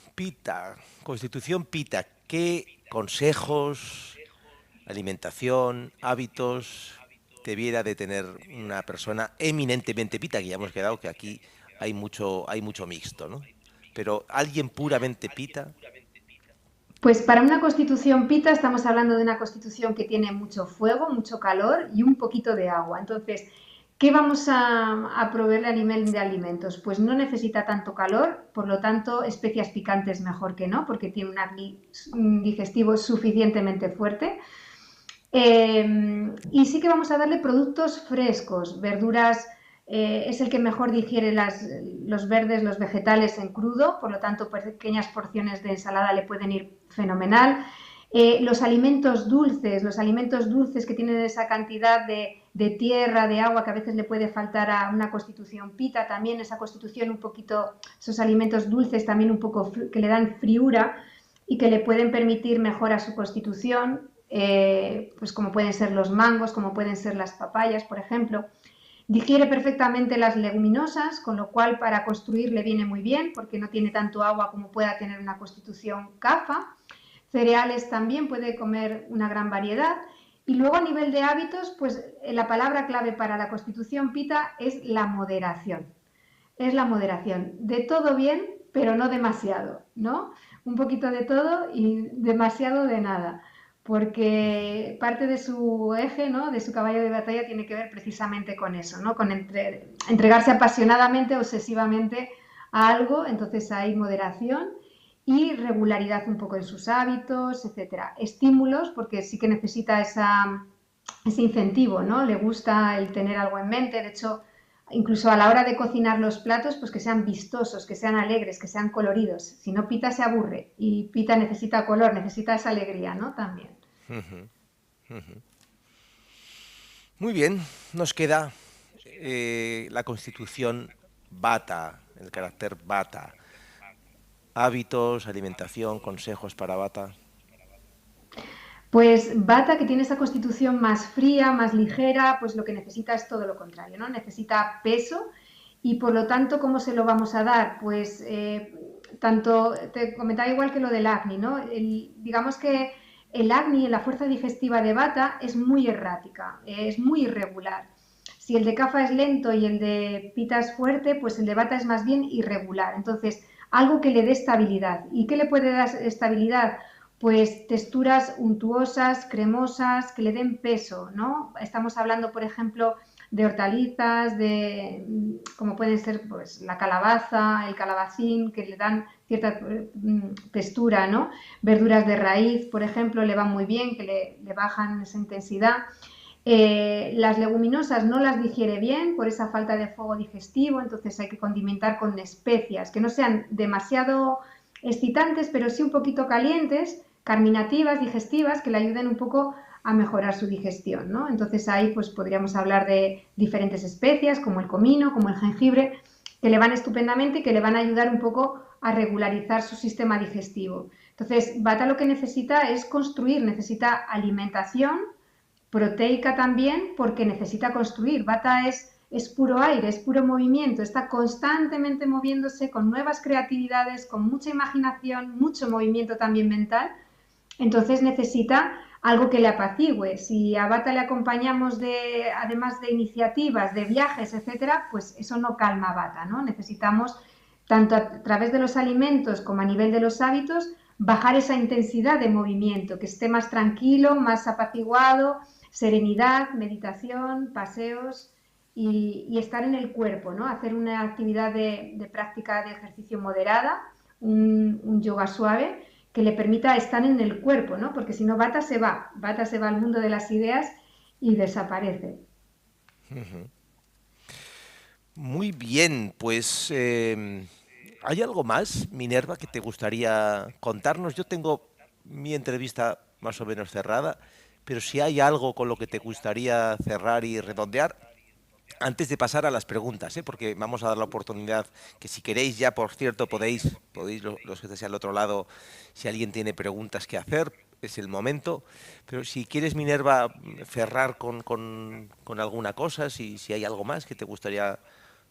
Constitución Pita. ¿Qué consejos, alimentación, hábitos debiera de tener una persona eminentemente Pita? Que ya hemos quedado que aquí hay mucho mixto, ¿no? Pero alguien puramente Pita. Pues para una constitución pita estamos hablando de una constitución que tiene mucho fuego, mucho calor y un poquito de agua. Entonces, ¿qué vamos a proveerle a nivel de alimentos? Pues no necesita tanto calor, por lo tanto, especias picantes mejor que no, porque tiene un digestivo suficientemente fuerte. Y sí que vamos a darle productos frescos, verduras, es el que mejor digiere los verdes, los vegetales en crudo, por lo tanto pequeñas porciones de ensalada le pueden ir fenomenal. Los alimentos dulces que tienen esa cantidad de tierra, de agua que a veces le puede faltar a una constitución pita, también esa constitución un poquito, esos alimentos dulces también un poco que le dan friura y que le pueden permitir mejorar su constitución, pues como pueden ser los mangos, como pueden ser las papayas, por ejemplo. Digiere perfectamente las leguminosas, con lo cual para construir le viene muy bien, porque no tiene tanto agua como pueda tener una constitución CAFA. Cereales también puede comer una gran variedad. Y luego a nivel de hábitos, pues la palabra clave para la constitución Pitta es la moderación. Es la moderación. De todo bien, pero no demasiado, ¿no? Un poquito de todo y demasiado de nada. Porque parte de su eje, ¿no? De su caballo de batalla tiene que ver precisamente con eso, ¿no? Con entregarse apasionadamente, obsesivamente a algo. Entonces hay moderación y regularidad un poco en sus hábitos, etcétera. Estímulos, porque sí que necesita ese incentivo, ¿no? Le gusta el tener algo en mente. De hecho, incluso a la hora de cocinar los platos, pues que sean vistosos, que sean alegres, que sean coloridos. Si no, Pitta se aburre y Pitta necesita color, necesita esa alegría, ¿no? También. Muy bien, nos queda la constitución Vata, el carácter Vata. Hábitos, alimentación, consejos para Vata. Pues Vata, que tiene esa constitución más fría, más ligera, pues lo que necesita es todo lo contrario, ¿no? Necesita peso y por lo tanto, ¿cómo se lo vamos a dar? Pues tanto, te comentaba igual que lo del acné, ¿no? Digamos que el acné, la fuerza digestiva de Vata es muy errática, es muy irregular. Si el de Kapha es lento y el de Pitta es fuerte, pues el de Vata es más bien irregular. Entonces, algo que le dé estabilidad. ¿Y qué le puede dar estabilidad? Pues texturas untuosas, cremosas, que le den peso, ¿no? Estamos hablando, por ejemplo, de hortalizas, como pueden ser pues, la calabaza, el calabacín, que le dan cierta textura, ¿no? Verduras de raíz, por ejemplo, le van muy bien, que le bajan esa intensidad. Las leguminosas no las digiere bien por esa falta de fuego digestivo, entonces hay que condimentar con especias que no sean demasiado excitantes, pero sí un poquito calientes, carminativas, digestivas, que le ayuden un poco a mejorar su digestión, ¿no? Entonces ahí pues podríamos hablar de diferentes especias como el comino, como el jengibre, que le van estupendamente y que le van a ayudar un poco a regularizar su sistema digestivo. Entonces, Vata lo que necesita es construir, necesita alimentación proteica también porque necesita construir. Vata es puro aire, es puro movimiento, está constantemente moviéndose con nuevas creatividades, con mucha imaginación, mucho movimiento también mental. Entonces necesita algo que le apacigüe. Si a Vata le acompañamos además de iniciativas, de viajes, etcétera, pues eso no calma a Vata, ¿no? Necesitamos, tanto a través de los alimentos como a nivel de los hábitos, bajar esa intensidad de movimiento, que esté más tranquilo, más apaciguado, serenidad, meditación, paseos y estar en el cuerpo, ¿no? Hacer una actividad de práctica de ejercicio moderada, un yoga suave, que le permita estar en el cuerpo, ¿no? Porque si no, Vata se va al mundo de las ideas y desaparece. Muy bien, pues ¿hay algo más, Minerva, que te gustaría contarnos? Yo tengo mi entrevista más o menos cerrada, pero si hay algo con lo que te gustaría cerrar y redondear, antes de pasar a las preguntas, porque vamos a dar la oportunidad que si queréis ya, por cierto, podéis los que estéis al otro lado, si alguien tiene preguntas que hacer, es el momento. Pero si quieres, Minerva, cerrar con alguna cosa, si hay algo más que te gustaría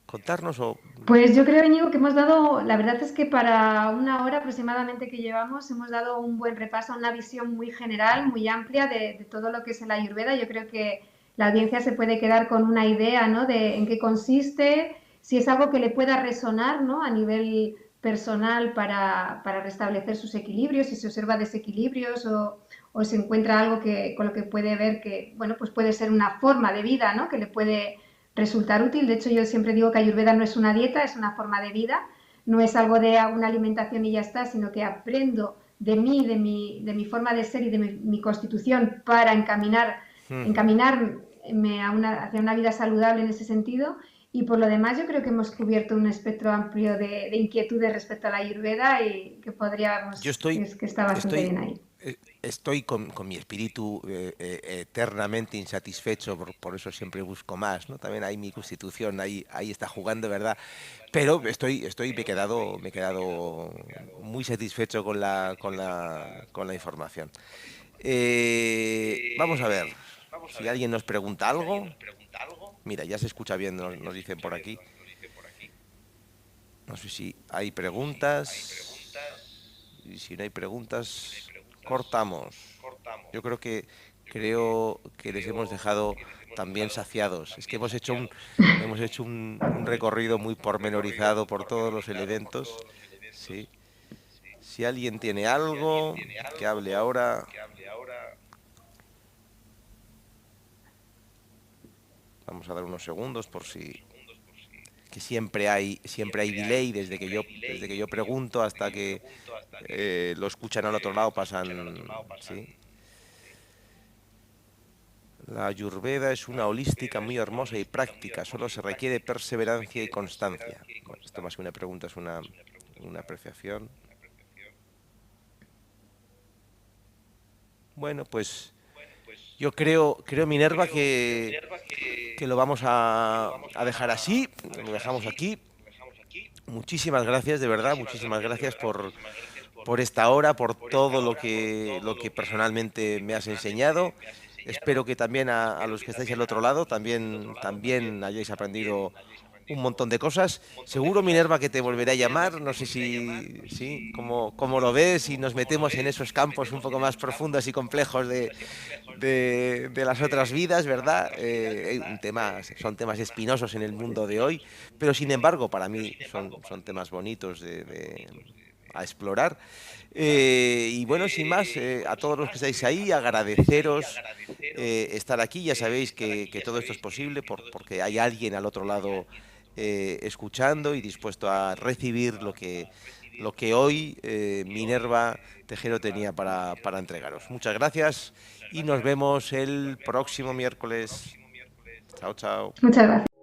contarnos o... Pues yo creo, Íñigo, que hemos dado, la verdad es que para una hora aproximadamente que llevamos, hemos dado un buen repaso, una visión muy general, muy amplia de todo lo que es el Ayurveda. Yo creo que la audiencia se puede quedar con una idea, ¿no? De en qué consiste, si es algo que le pueda resonar, ¿no? A nivel personal para restablecer sus equilibrios, si se observa desequilibrios o se encuentra algo con lo que puede ver que, bueno, pues puede ser una forma de vida, ¿no? Que le puede resultar útil. De hecho, yo siempre digo que Ayurveda no es una dieta, es una forma de vida, no es algo de una alimentación y ya está, sino que aprendo de mí, de mi forma de ser y de mi constitución para encaminarme hacia una vida saludable en ese sentido. Y por lo demás, yo creo que hemos cubierto un espectro amplio de inquietudes respecto a la Ayurveda y que Yo podríamos, que está bastante bien ahí. estoy con mi espíritu eternamente insatisfecho, por eso siempre busco más, ¿no? También hay mi constitución, ahí está jugando, ¿verdad? Pero me he quedado muy satisfecho con la información. Vamos a ver, si alguien nos pregunta algo, mira, ya se escucha bien, nos dicen por aquí. No sé si hay preguntas. Y si no hay preguntas, cortamos. Yo creo que creo que les hemos dejado también saciados. Es que hemos hecho un recorrido muy pormenorizado por todos los elementos. Sí. Si alguien tiene algo, que hable ahora. Vamos a dar unos segundos por si... que siempre hay delay desde que yo pregunto hasta que lo escuchan al otro lado, pasan... ¿sí? La Ayurveda es una holística muy hermosa y práctica, solo se requiere perseverancia y constancia. Bueno, esto más que una pregunta es una apreciación. Bueno, pues yo creo Minerva, que lo vamos a dejar así, lo dejamos aquí. Muchísimas gracias, de verdad, muchísimas gracias por esta hora, por todo lo que personalmente me has enseñado. Espero que también a los que estáis al otro lado también hayáis aprendido un montón de cosas. Seguro, Minerva, que te volveré a llamar. No sé si cómo lo ves, y nos metemos en esos campos un poco más profundos y complejos de las otras vidas, ¿verdad? Son temas espinosos en el mundo de hoy, pero sin embargo para mí son temas bonitos a explorar. Y bueno, sin más, a todos los que estáis ahí, agradeceros estar aquí. Ya sabéis que todo esto es posible porque hay alguien al otro lado escuchando y dispuesto a recibir lo que hoy Minerva Tejero tenía para entregaros. Muchas gracias y nos vemos el próximo miércoles. Chao, chao. Muchas gracias.